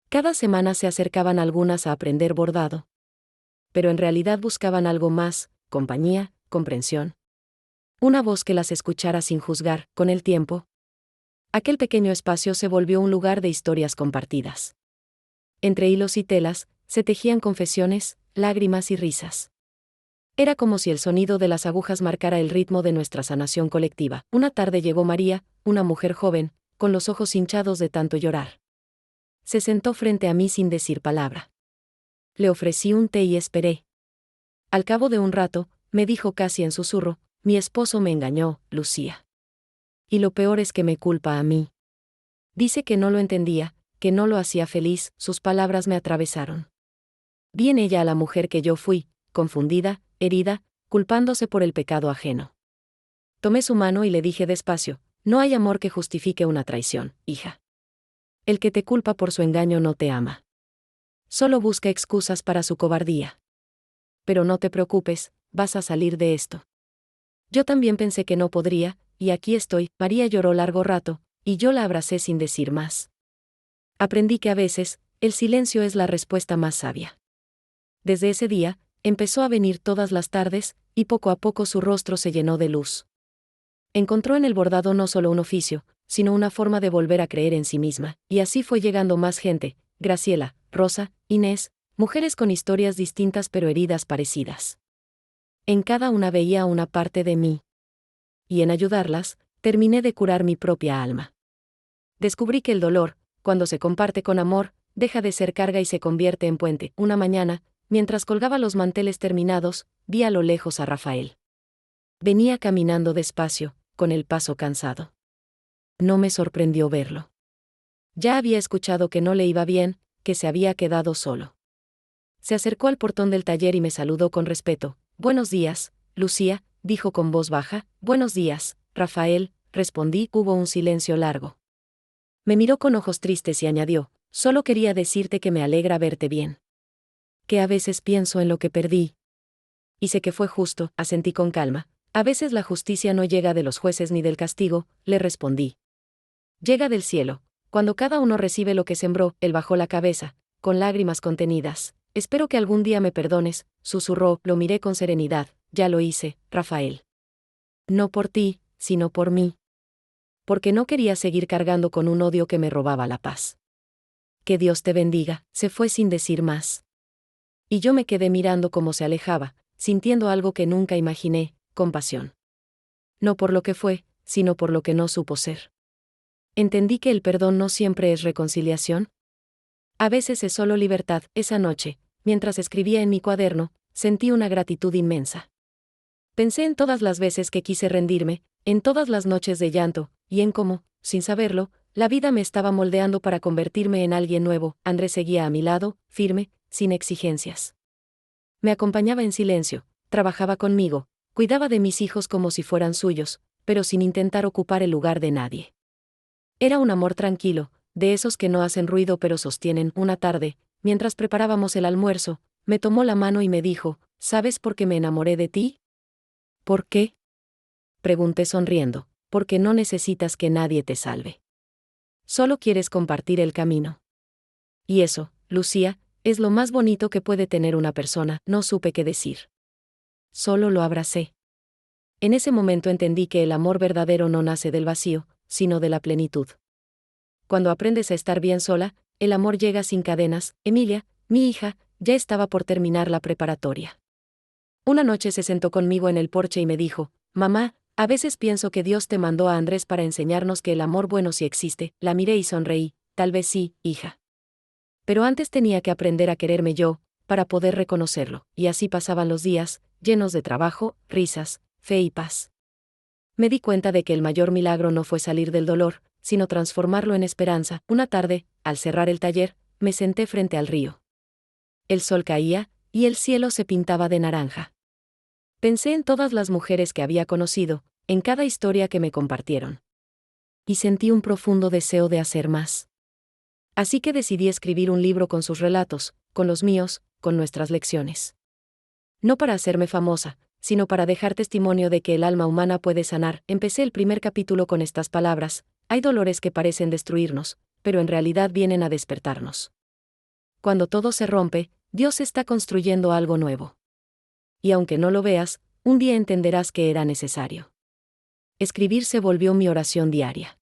Cada semana se acercaban algunas a aprender bordado. Pero en realidad buscaban algo más: compañía, comprensión. Una voz que las escuchara sin juzgar. Con el tiempo, aquel pequeño espacio se volvió un lugar de historias compartidas. Entre hilos y telas, se tejían confesiones, lágrimas y risas. Era como si el sonido de las agujas marcara el ritmo de nuestra sanación colectiva. Una tarde llegó María, una mujer joven, con los ojos hinchados de tanto llorar. Se sentó frente a mí sin decir palabra. Le ofrecí un té y esperé. Al cabo de un rato, me dijo casi en susurro: mi esposo me engañó, Lucía. Y lo peor es que me culpa a mí. Dice que no lo entendía, que no lo hacía feliz. Sus palabras me atravesaron. Vi en ella a la mujer que yo fui, confundida, herida, culpándose por el pecado ajeno. Tomé su mano y le dije despacio: no hay amor que justifique una traición, hija. El que te culpa por su engaño no te ama. Solo busca excusas para su cobardía. Pero no te preocupes, vas a salir de esto. Yo también pensé que no podría, y aquí estoy. María lloró largo rato, y yo la abracé sin decir más. Aprendí que a veces, el silencio es la respuesta más sabia. Desde ese día, empezó a venir todas las tardes, y poco a poco su rostro se llenó de luz. Encontró en el bordado no solo un oficio, sino una forma de volver a creer en sí misma, y así fue llegando más gente: Graciela, Rosa, Inés, mujeres con historias distintas pero heridas parecidas. En cada una veía una parte de mí. Y en ayudarlas, terminé de curar mi propia alma. Descubrí que el dolor, cuando se comparte con amor, deja de ser carga y se convierte en puente. Una mañana, mientras colgaba los manteles terminados, vi a lo lejos a Rafael. Venía caminando despacio, con el paso cansado. No me sorprendió verlo. Ya había escuchado que no le iba bien, que se había quedado solo. Se acercó al portón del taller y me saludó con respeto. Buenos días, Lucía, dijo con voz baja. Buenos días, Rafael, respondí. Hubo un silencio largo. Me miró con ojos tristes y añadió: solo quería decirte que me alegra verte bien. Que a veces pienso en lo que perdí. Y sé que fue justo, asentí con calma. A veces la justicia no llega de los jueces ni del castigo, le respondí. Llega del cielo. Cuando cada uno recibe lo que sembró. Él bajó la cabeza, con lágrimas contenidas. Espero que algún día me perdones, susurró. Lo miré con serenidad. Ya lo hice, Rafael. No por ti, sino por mí. Porque no quería seguir cargando con un odio que me robaba la paz. Que Dios te bendiga. Se fue sin decir más. Y yo me quedé mirando cómo se alejaba, sintiendo algo que nunca imaginé: compasión. No por lo que fue, sino por lo que no supo ser. Entendí que el perdón no siempre es reconciliación. A veces es solo libertad. Esa noche, mientras escribía en mi cuaderno, sentí una gratitud inmensa. Pensé en todas las veces que quise rendirme, en todas las noches de llanto, y en cómo, sin saberlo, la vida me estaba moldeando para convertirme en alguien nuevo. Andrés seguía a mi lado, firme, sin exigencias. Me acompañaba en silencio, trabajaba conmigo, cuidaba de mis hijos como si fueran suyos, pero sin intentar ocupar el lugar de nadie. Era un amor tranquilo, de esos que no hacen ruido pero sostienen. Una tarde, mientras preparábamos el almuerzo, me tomó la mano y me dijo, ¿sabes por qué me enamoré de ti? ¿Por qué? Pregunté sonriendo, porque no necesitas que nadie te salve. Solo quieres compartir el camino. Y eso, Lucía, es lo más bonito que puede tener una persona. No supe qué decir. Solo lo abracé. En ese momento entendí que el amor verdadero no nace del vacío, sino de la plenitud. Cuando aprendes a estar bien sola, el amor llega sin cadenas. Emilia, mi hija, ya estaba por terminar la preparatoria. Una noche se sentó conmigo en el porche y me dijo, mamá, a veces pienso que Dios te mandó a Andrés para enseñarnos que el amor bueno sí existe. La miré y sonreí, tal vez sí, hija. Pero antes tenía que aprender a quererme yo, para poder reconocerlo, y así pasaban los días, llenos de trabajo, risas, fe y paz. Me di cuenta de que el mayor milagro no fue salir del dolor, sino transformarlo en esperanza. Una tarde, al cerrar el taller, me senté frente al río. El sol caía, y el cielo se pintaba de naranja. Pensé en todas las mujeres que había conocido, en cada historia que me compartieron. Y sentí un profundo deseo de hacer más. Así que decidí escribir un libro con sus relatos, con los míos, con nuestras lecciones. No para hacerme famosa, sino para dejar testimonio de que el alma humana puede sanar. Empecé el primer capítulo con estas palabras: hay dolores que parecen destruirnos, pero en realidad vienen a despertarnos. Cuando todo se rompe, Dios está construyendo algo nuevo. Y aunque no lo veas, un día entenderás que era necesario. Escribir se volvió mi oración diaria.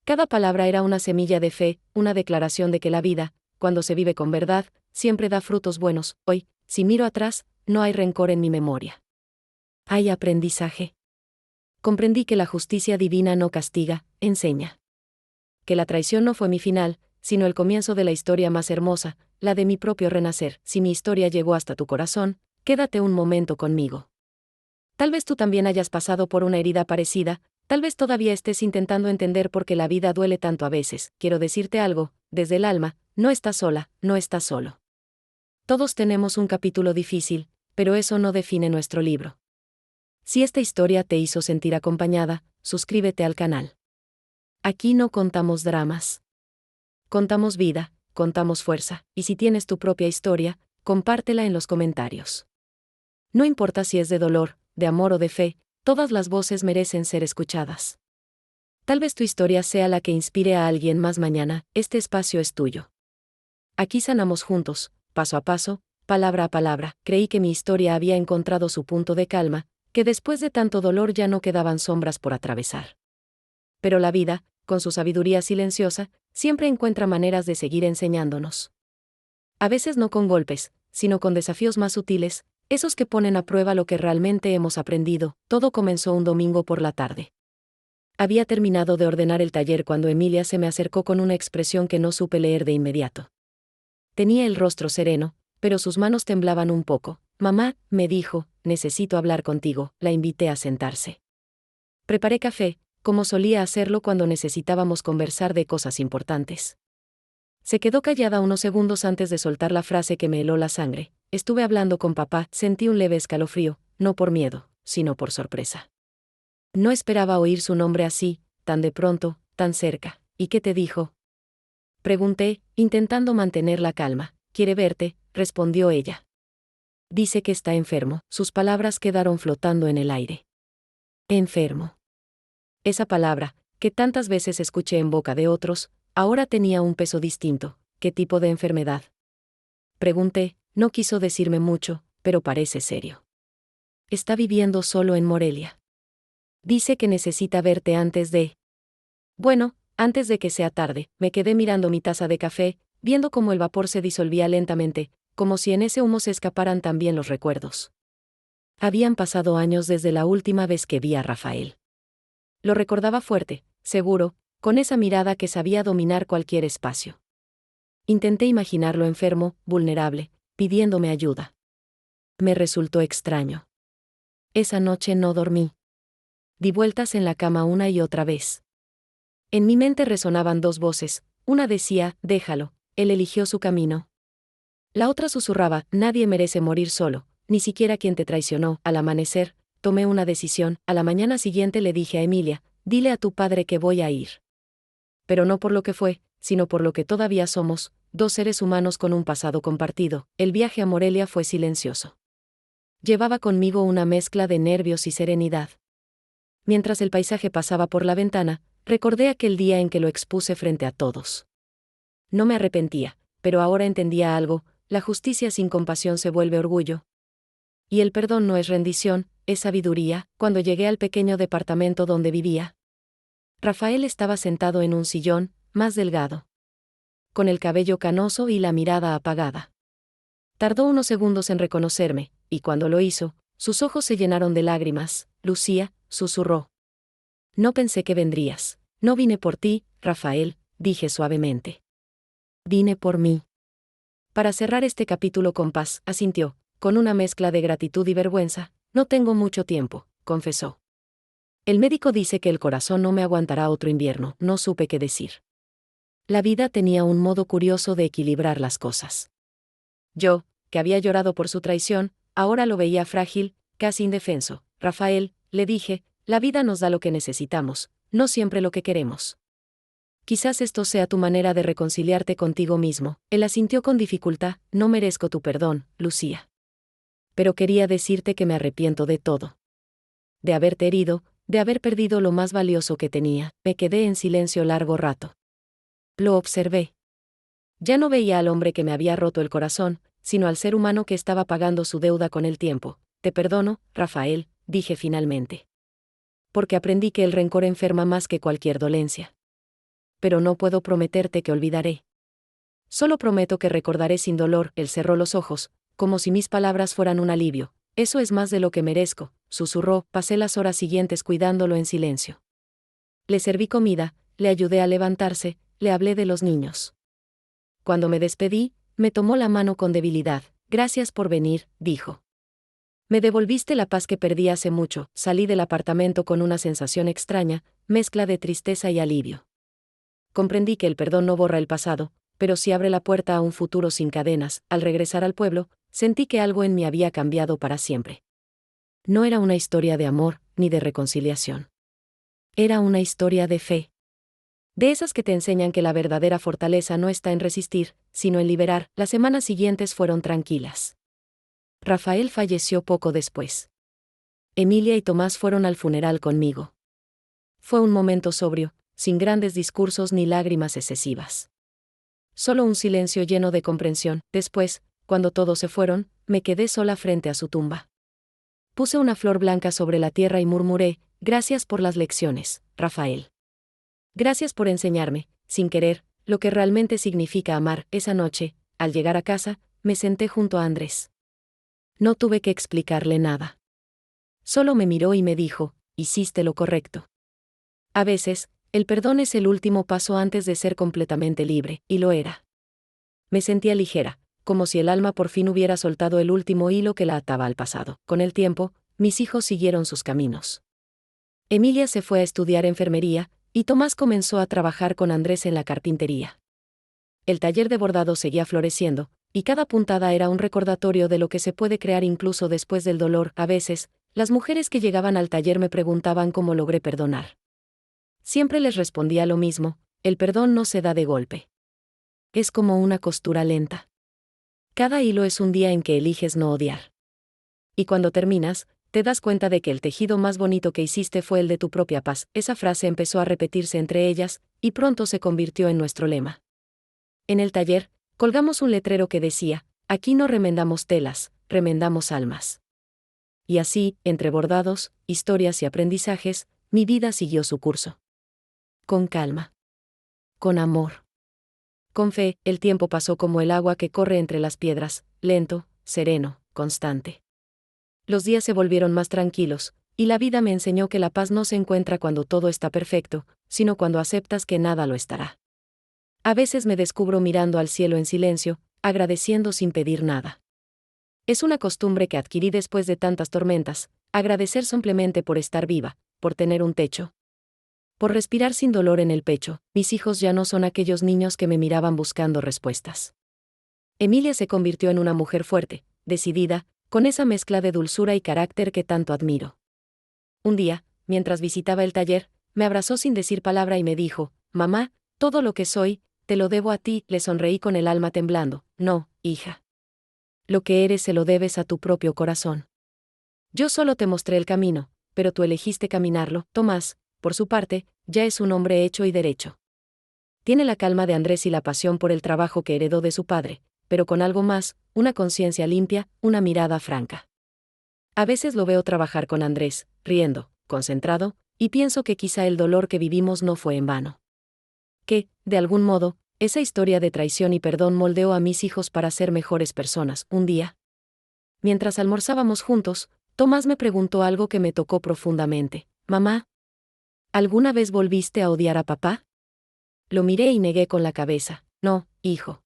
Cada palabra era una semilla de fe, una declaración de que la vida, cuando se vive con verdad, siempre da frutos buenos. Hoy, si miro atrás, no hay rencor en mi memoria. Hay aprendizaje. Comprendí que la justicia divina no castiga, enseña. Que la traición no fue mi final, sino el comienzo de la historia más hermosa, la de mi propio renacer. Si mi historia llegó hasta tu corazón, quédate un momento conmigo. Tal vez tú también hayas pasado por una herida parecida, tal vez todavía estés intentando entender por qué la vida duele tanto a veces. Quiero decirte algo, desde el alma, no estás sola, no estás solo. Todos tenemos un capítulo difícil, pero eso no define nuestro libro. Si esta historia te hizo sentir acompañada, suscríbete al canal. Aquí no contamos dramas. Contamos vida, contamos fuerza, y si tienes tu propia historia, compártela en los comentarios. No importa si es de dolor, de amor o de fe, todas las voces merecen ser escuchadas. Tal vez tu historia sea la que inspire a alguien más mañana. Este espacio es tuyo. Aquí sanamos juntos, paso a paso, palabra a palabra. Creí que mi historia había encontrado su punto de calma, que después de tanto dolor ya no quedaban sombras por atravesar. Pero la vida, con su sabiduría silenciosa, siempre encuentra maneras de seguir enseñándonos. A veces no con golpes, sino con desafíos más sutiles, esos que ponen a prueba lo que realmente hemos aprendido. Todo comenzó un domingo por la tarde. Había terminado de ordenar el taller cuando Emilia se me acercó con una expresión que no supe leer de inmediato. Tenía el rostro sereno, pero sus manos temblaban un poco. Mamá, me dijo, necesito hablar contigo. La invité a sentarse. Preparé café, como solía hacerlo cuando necesitábamos conversar de cosas importantes. Se quedó callada unos segundos antes de soltar la frase que me heló la sangre. Estuve hablando con papá. Sentí un leve escalofrío, no por miedo, sino por sorpresa. No esperaba oír su nombre así, tan de pronto, tan cerca. ¿Y qué te dijo? Pregunté, intentando mantener la calma. Quiere verte, respondió ella. Dice que está enfermo. Sus palabras quedaron flotando en el aire. Enfermo. Esa palabra, que tantas veces escuché en boca de otros, ahora tenía un peso distinto. ¿Qué tipo de enfermedad? Pregunté. No quiso decirme mucho, pero parece serio. Está viviendo solo en Morelia. Dice que necesita verte antes de... Bueno, antes de que sea tarde. Me quedé mirando mi taza de café, viendo cómo el vapor se disolvía lentamente, como si en ese humo se escaparan también los recuerdos. Habían pasado años desde la última vez que vi a Rafael. Lo recordaba fuerte, seguro, con esa mirada que sabía dominar cualquier espacio. Intenté imaginarlo enfermo, vulnerable, pidiéndome ayuda. Me resultó extraño. Esa noche no dormí. Di vueltas en la cama una y otra vez. En mi mente resonaban dos voces, una decía, déjalo, él eligió su camino. La otra susurraba, nadie merece morir solo, ni siquiera quien te traicionó. Al amanecer, tomé una decisión. A la mañana siguiente le dije a Emilia, dile a tu padre que voy a ir. Pero no por lo que fue, sino por lo que todavía somos, dos seres humanos con un pasado compartido. El viaje a Morelia fue silencioso. Llevaba conmigo una mezcla de nervios y serenidad. Mientras el paisaje pasaba por la ventana, recordé aquel día en que lo expuse frente a todos. No me arrepentía, pero ahora entendía algo, la justicia sin compasión se vuelve orgullo. Y el perdón no es rendición, es sabiduría. Cuando llegué al pequeño departamento donde vivía, Rafael estaba sentado en un sillón, más delgado, con el cabello canoso y la mirada apagada. Tardó unos segundos en reconocerme, y cuando lo hizo, sus ojos se llenaron de lágrimas. Lucía, susurró. No pensé que vendrías. No vine por ti, Rafael, dije suavemente. Vine por mí. Para cerrar este capítulo con paz, asintió, con una mezcla de gratitud y vergüenza. No tengo mucho tiempo, confesó. El médico dice que el corazón no me aguantará otro invierno. No supe qué decir. La vida tenía un modo curioso de equilibrar las cosas. Yo, que había llorado por su traición, ahora lo veía frágil, casi indefenso. Rafael, le dije, la vida nos da lo que necesitamos, no siempre lo que queremos. Quizás esto sea tu manera de reconciliarte contigo mismo. Él asintió con dificultad, no merezco tu perdón, Lucía. Pero quería decirte que me arrepiento de todo. De haberte herido, de haber perdido lo más valioso que tenía. Me quedé en silencio largo rato. Lo observé. Ya no veía al hombre que me había roto el corazón, sino al ser humano que estaba pagando su deuda con el tiempo. Te perdono, Rafael, dije finalmente. Porque aprendí que el rencor enferma más que cualquier dolencia. Pero no puedo prometerte que olvidaré. Solo prometo que recordaré sin dolor. Él cerró los ojos, como si mis palabras fueran un alivio. Eso es más de lo que merezco, susurró. Pasé las horas siguientes cuidándolo en silencio. Le serví comida, le ayudé a levantarse, le hablé de los niños. Cuando me despedí, me tomó la mano con debilidad. Gracias por venir, dijo. Me devolviste la paz que perdí hace mucho. Salí del apartamento con una sensación extraña, mezcla de tristeza y alivio. Comprendí que el perdón no borra el pasado, pero sí abre la puerta a un futuro sin cadenas. Al regresar al pueblo, sentí que algo en mí había cambiado para siempre. No era una historia de amor, ni de reconciliación. Era una historia de fe. De esas que te enseñan que la verdadera fortaleza no está en resistir, sino en liberar. Las semanas siguientes fueron tranquilas. Rafael falleció poco después. Emilia y Tomás fueron al funeral conmigo. Fue un momento sobrio, sin grandes discursos ni lágrimas excesivas. Solo un silencio lleno de comprensión. Después, cuando todos se fueron, me quedé sola frente a su tumba. Puse una flor blanca sobre la tierra y murmuré, gracias por las lecciones, Rafael. Gracias por enseñarme, sin querer, lo que realmente significa amar. Esa noche, al llegar a casa, me senté junto a Andrés. No tuve que explicarle nada. Solo me miró y me dijo, hiciste lo correcto. A veces, el perdón es el último paso antes de ser completamente libre, y lo era. Me sentía ligera, como si el alma por fin hubiera soltado el último hilo que la ataba al pasado. Con el tiempo, mis hijos siguieron sus caminos. Emilia se fue a estudiar enfermería, y Tomás comenzó a trabajar con Andrés en la carpintería. El taller de bordado seguía floreciendo, y cada puntada era un recordatorio de lo que se puede crear incluso después del dolor. A veces, las mujeres que llegaban al taller me preguntaban cómo logré perdonar. Siempre les respondía lo mismo, el perdón no se da de golpe. Es como una costura lenta. Cada hilo es un día en que eliges no odiar. Y cuando terminas, te das cuenta de que el tejido más bonito que hiciste fue el de tu propia paz. Esa frase empezó a repetirse entre ellas, y pronto se convirtió en nuestro lema. En el taller, colgamos un letrero que decía, aquí no remendamos telas, remendamos almas. Y así, entre bordados, historias y aprendizajes, mi vida siguió su curso. Con calma. Con amor. Con fe, el tiempo pasó como el agua que corre entre las piedras, lento, sereno, constante. Los días se volvieron más tranquilos, y la vida me enseñó que la paz no se encuentra cuando todo está perfecto, sino cuando aceptas que nada lo estará. A veces me descubro mirando al cielo en silencio, agradeciendo sin pedir nada. Es una costumbre que adquirí después de tantas tormentas, agradecer simplemente por estar viva, por tener un techo, por respirar sin dolor en el pecho. Mis hijos ya no son aquellos niños que me miraban buscando respuestas. Emilia se convirtió en una mujer fuerte, decidida, con esa mezcla de dulzura y carácter que tanto admiro. Un día, mientras visitaba el taller, me abrazó sin decir palabra y me dijo: «Mamá, todo lo que soy, te lo debo a ti». Le sonreí con el alma temblando. «No, hija. Lo que eres se lo debes a tu propio corazón. Yo solo te mostré el camino, pero tú elegiste caminarlo». Tomás, por su parte, ya es un hombre hecho y derecho. Tiene la calma de Andrés y la pasión por el trabajo que heredó de su padre, pero con algo más, una conciencia limpia, una mirada franca. A veces lo veo trabajar con Andrés, riendo, concentrado, y pienso que quizá el dolor que vivimos no fue en vano. Que, de algún modo, esa historia de traición y perdón moldeó a mis hijos para ser mejores personas. Un día, mientras almorzábamos juntos, Tomás me preguntó algo que me tocó profundamente. «Mamá, ¿alguna vez volviste a odiar a papá?». Lo miré y negué con la cabeza. «No, hijo.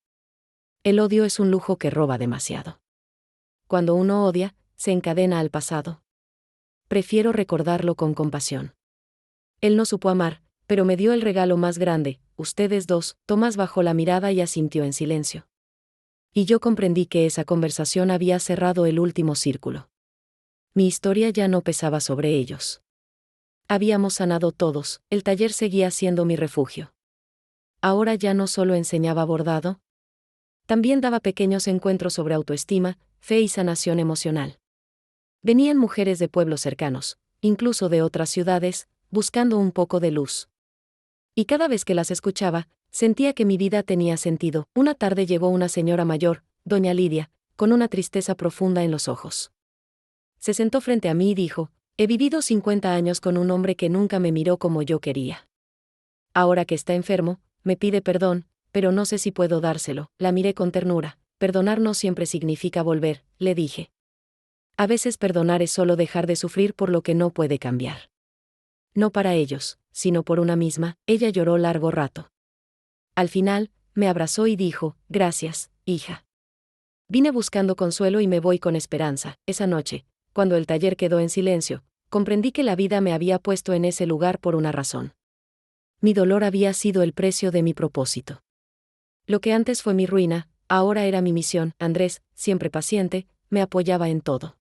El odio es un lujo que roba demasiado. Cuando uno odia, se encadena al pasado. Prefiero recordarlo con compasión. Él no supo amar, pero me dio el regalo más grande, ustedes dos». Tomás bajó la mirada y asintió en silencio. Y yo comprendí que esa conversación había cerrado el último círculo. Mi historia ya no pesaba sobre ellos. Habíamos sanado todos, el taller seguía siendo mi refugio. Ahora ya no solo enseñaba bordado, también daba pequeños encuentros sobre autoestima, fe y sanación emocional. Venían mujeres de pueblos cercanos, incluso de otras ciudades, buscando un poco de luz. Y cada vez que las escuchaba, sentía que mi vida tenía sentido. Una tarde llegó una señora mayor, doña Lidia, con una tristeza profunda en los ojos. Se sentó frente a mí y dijo: «He vivido 50 años con un hombre que nunca me miró como yo quería. Ahora que está enfermo, me pide perdón, pero no sé si puedo dárselo». La miré con ternura. «Perdonar no siempre significa volver», le dije. «A veces perdonar es solo dejar de sufrir por lo que no puede cambiar. No para ellos, sino por una misma». Ella lloró largo rato. Al final, me abrazó y dijo: «Gracias, hija. Vine buscando consuelo y me voy con esperanza». Esa noche, cuando el taller quedó en silencio, comprendí que la vida me había puesto en ese lugar por una razón. Mi dolor había sido el precio de mi propósito. Lo que antes fue mi ruina, ahora era mi misión. Andrés, siempre paciente, me apoyaba en todo.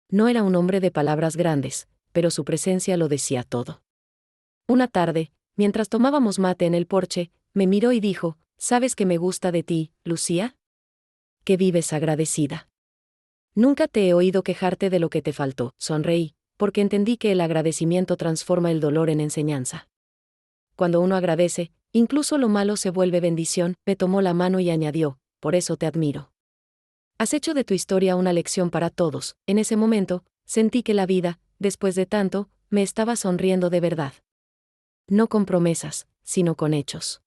No era un hombre de palabras grandes, pero su presencia lo decía todo. Una tarde, mientras tomábamos mate en el porche, me miró y dijo: «¿Sabes qué me gusta de ti, Lucía? Que vives agradecida. Nunca te he oído quejarte de lo que te faltó». Sonreí, porque entendí que el agradecimiento transforma el dolor en enseñanza. Cuando uno agradece, incluso lo malo se vuelve bendición. Me tomó la mano y añadió: «Por eso te admiro. Has hecho de tu historia una lección para todos». En ese momento, sentí que la vida, después de tanto, me estaba sonriendo de verdad. No con promesas, sino con hechos.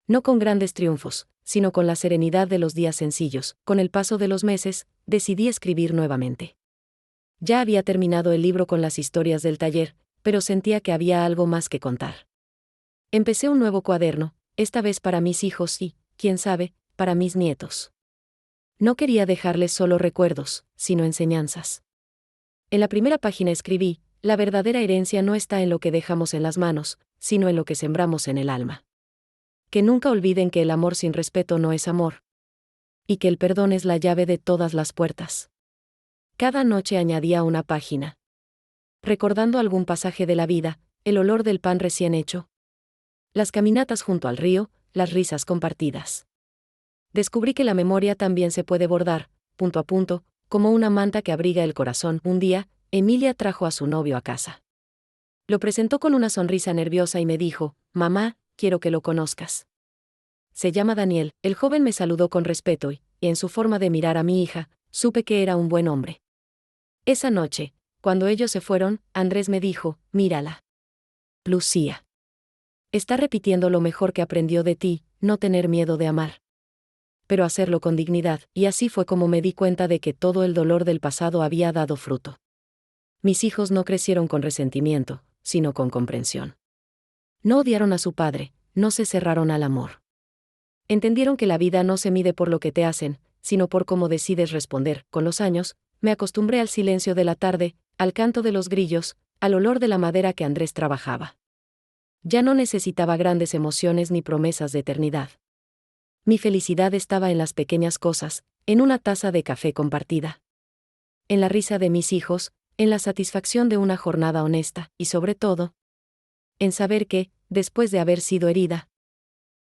No con grandes triunfos, sino con la serenidad de los días sencillos. Con el paso de los meses, decidí escribir nuevamente. Ya había terminado el libro con las historias del taller, pero sentía que había algo más que contar. Empecé un nuevo cuaderno, esta vez para mis hijos y, quién sabe, para mis nietos. No quería dejarles solo recuerdos, sino enseñanzas. En la primera página escribí: «La verdadera herencia no está en lo que dejamos en las manos, sino en lo que sembramos en el alma. Que nunca olviden que el amor sin respeto no es amor. Y que el perdón es la llave de todas las puertas». Cada noche añadía una página, recordando algún pasaje de la vida, el olor del pan recién hecho, las caminatas junto al río, las risas compartidas. Descubrí que la memoria también se puede bordar, punto a punto, como una manta que abriga el corazón. Un día, Emilia trajo a su novio a casa. Lo presentó con una sonrisa nerviosa y me dijo: «Mamá, quiero que lo conozcas. Se llama Daniel». El joven me saludó con respeto y, en su forma de mirar a mi hija, supe que era un buen hombre. Esa noche, cuando ellos se fueron, Andrés me dijo: «Mírala. Lucía. Está repitiendo lo mejor que aprendió de ti, no tener miedo de amar. Pero hacerlo con dignidad». Y así fue como me di cuenta de que todo el dolor del pasado había dado fruto. Mis hijos no crecieron con resentimiento, sino con comprensión. No odiaron a su padre, no se cerraron al amor. Entendieron que la vida no se mide por lo que te hacen, sino por cómo decides responder. Con los años, me acostumbré al silencio de la tarde, al canto de los grillos, al olor de la madera que Andrés trabajaba. Ya no necesitaba grandes emociones ni promesas de eternidad. Mi felicidad estaba en las pequeñas cosas, en una taza de café compartida, en la risa de mis hijos, en la satisfacción de una jornada honesta, y sobre todo, en saber que, después de haber sido herida,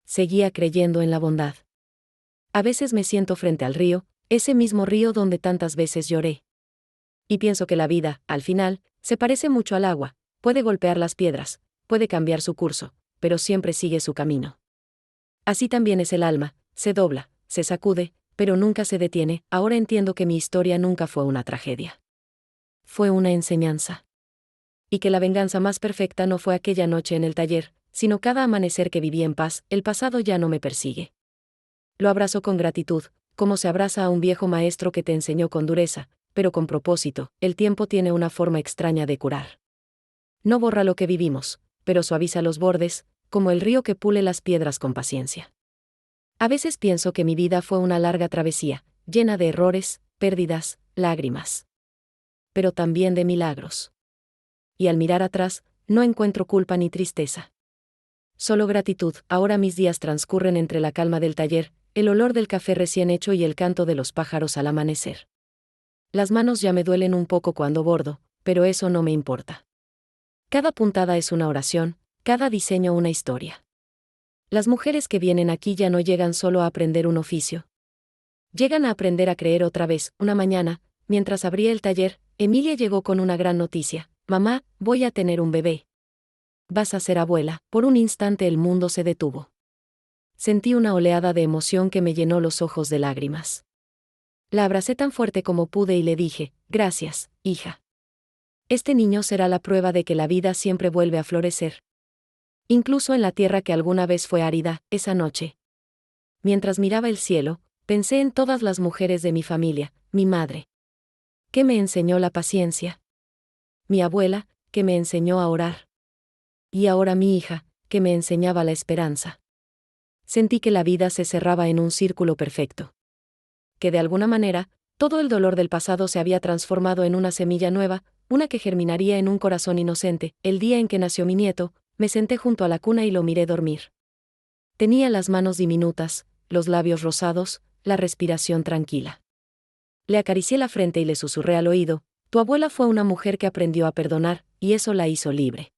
seguía creyendo en la bondad. A veces me siento frente al río, ese mismo río donde tantas veces lloré. Y pienso que la vida, al final, se parece mucho al agua, puede golpear las piedras, puede cambiar su curso, pero siempre sigue su camino. Así también es el alma, se dobla, se sacude, pero nunca se detiene. Ahora entiendo que mi historia nunca fue una tragedia. Fue una enseñanza. Y que la venganza más perfecta no fue aquella noche en el taller, sino cada amanecer que viví en paz. El pasado ya no me persigue. Lo abrazo con gratitud, como se abraza a un viejo maestro que te enseñó con dureza, pero con propósito. El tiempo tiene una forma extraña de curar. No borra lo que vivimos, pero suaviza los bordes, como el río que pule las piedras con paciencia. A veces pienso que mi vida fue una larga travesía, llena de errores, pérdidas, lágrimas. Pero también de milagros. Y al mirar atrás, no encuentro culpa ni tristeza. Solo gratitud. Ahora mis días transcurren entre la calma del taller, el olor del café recién hecho y el canto de los pájaros al amanecer. Las manos ya me duelen un poco cuando bordo, pero eso no me importa. Cada puntada es una oración, cada diseño una historia. Las mujeres que vienen aquí ya no llegan solo a aprender un oficio. Llegan a aprender a creer otra vez. Una mañana, mientras abría el taller, Emilia llegó con una gran noticia. Mamá, voy a tener un bebé. Vas a ser abuela. Por un instante el mundo se detuvo. Sentí una oleada de emoción que me llenó los ojos de lágrimas. La abracé tan fuerte como pude y le dije, gracias, hija. Este niño será la prueba de que la vida siempre vuelve a florecer. Incluso en la tierra que alguna vez fue árida. Esa noche, mientras miraba el cielo, pensé en todas las mujeres de mi familia, mi madre, que me enseñó la paciencia, mi abuela, que me enseñó a orar, y ahora mi hija, que me enseñaba la esperanza. Sentí que la vida se cerraba en un círculo perfecto. Que de alguna manera, todo el dolor del pasado se había transformado en una semilla nueva, una que germinaría en un corazón inocente. El día en que nació mi nieto, me senté junto a la cuna y lo miré dormir. Tenía las manos diminutas, los labios rosados, la respiración tranquila. Le acaricié la frente y le susurré al oído, tu abuela fue una mujer que aprendió a perdonar, y eso la hizo libre.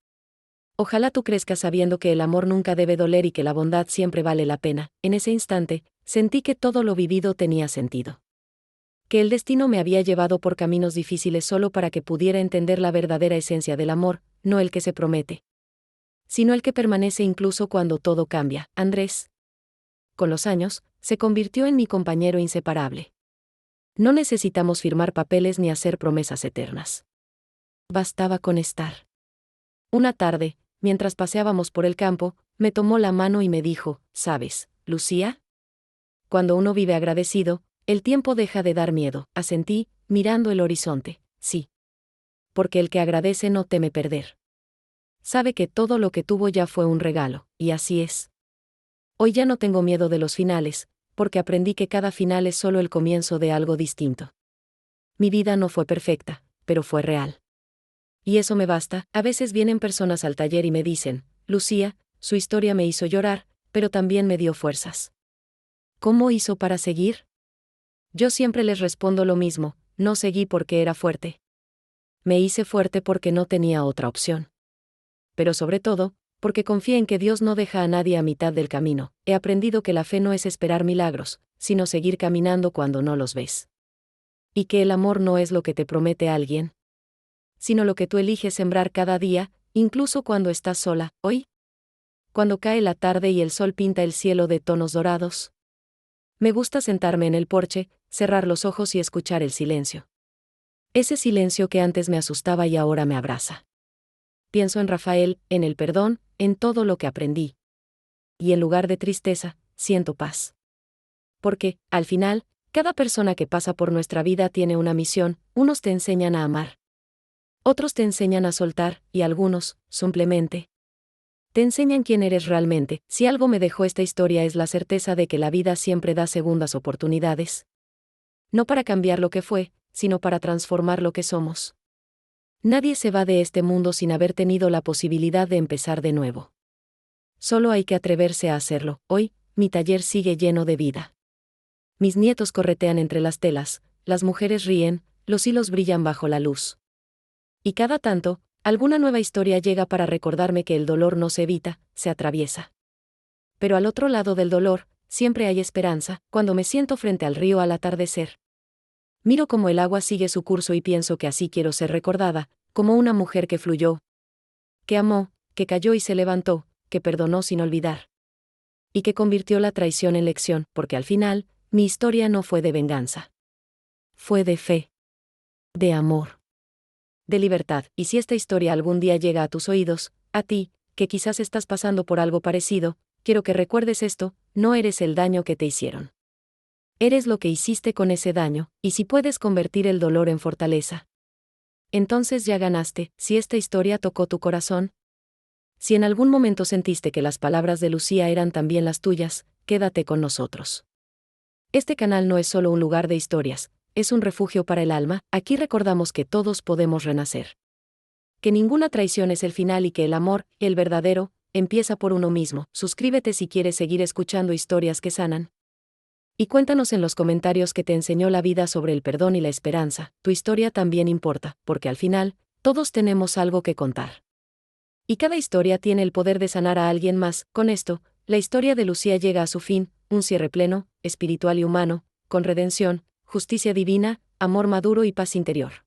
Ojalá tú crezcas sabiendo que el amor nunca debe doler y que la bondad siempre vale la pena. En ese instante, sentí que todo lo vivido tenía sentido. Que el destino me había llevado por caminos difíciles solo para que pudiera entender la verdadera esencia del amor, no el que se promete, sino el que permanece incluso cuando todo cambia. Andrés, con los años, se convirtió en mi compañero inseparable. No necesitamos firmar papeles ni hacer promesas eternas. Bastaba con estar. Una tarde, mientras paseábamos por el campo, me tomó la mano y me dijo, ¿sabes, Lucía? Cuando uno vive agradecido, el tiempo deja de dar miedo. Asentí, mirando el horizonte. Sí. Porque el que agradece no teme perder. Sabe que todo lo que tuvo ya fue un regalo, y así es. Hoy ya no tengo miedo de los finales, porque aprendí que cada final es solo el comienzo de algo distinto. Mi vida no fue perfecta, pero fue real. Y eso me basta. A veces vienen personas al taller y me dicen, Lucía, su historia me hizo llorar, pero también me dio fuerzas. ¿Cómo hizo para seguir? Yo siempre les respondo lo mismo, no seguí porque era fuerte. Me hice fuerte porque no tenía otra opción. Pero sobre todo, porque confié en que Dios no deja a nadie a mitad del camino. He aprendido que la fe no es esperar milagros, sino seguir caminando cuando no los ves. Y que el amor no es lo que te promete alguien, sino lo que tú eliges sembrar cada día, incluso cuando estás sola. Hoy, cuando cae la tarde y el sol pinta el cielo de tonos dorados, me gusta sentarme en el porche, cerrar los ojos y escuchar el silencio. Ese silencio que antes me asustaba y ahora me abraza. Pienso en Rafael, en el perdón, en todo lo que aprendí. Y en lugar de tristeza, siento paz. Porque, al final, cada persona que pasa por nuestra vida tiene una misión. Unos te enseñan a amar, otros te enseñan a soltar, y algunos, simplemente, Te enseñan quién eres realmente. Si algo me dejó esta historia es la certeza de que la vida siempre da segundas oportunidades. No para cambiar lo que fue, sino para transformar lo que somos. Nadie se va de este mundo sin haber tenido la posibilidad de empezar de nuevo. Solo hay que atreverse a hacerlo. Hoy, mi taller sigue lleno de vida. Mis nietos corretean entre las telas, las mujeres ríen, los hilos brillan bajo la luz. Y cada tanto, alguna nueva historia llega para recordarme que el dolor no se evita, se atraviesa. Pero al otro lado del dolor, siempre hay esperanza. Cuando me siento frente al río al atardecer, miro cómo el agua sigue su curso y pienso que así quiero ser recordada, como una mujer que fluyó, que amó, que cayó y se levantó, que perdonó sin olvidar. Y que convirtió la traición en lección, porque al final, mi historia no fue de venganza. Fue de fe. De amor. De libertad. Y si esta historia algún día llega a tus oídos, a ti, que quizás estás pasando por algo parecido, quiero que recuerdes esto: no eres el daño que te hicieron. Eres lo que hiciste con ese daño, y si puedes convertir el dolor en fortaleza, entonces ya ganaste. Si esta historia tocó tu corazón, si en algún momento sentiste que las palabras de Lucía eran también las tuyas, quédate con nosotros. Este canal no es solo un lugar de historias, es un refugio para el alma. Aquí recordamos que todos podemos renacer. Que ninguna traición es el final y que el amor, el verdadero, empieza por uno mismo. Suscríbete si quieres seguir escuchando historias que sanan. Y cuéntanos en los comentarios qué te enseñó la vida sobre el perdón y la esperanza. Tu historia también importa, porque al final, todos tenemos algo que contar. Y cada historia tiene el poder de sanar a alguien más. Con esto, la historia de Lucía llega a su fin, un cierre pleno, espiritual y humano, con redención, justicia divina, amor maduro y paz interior.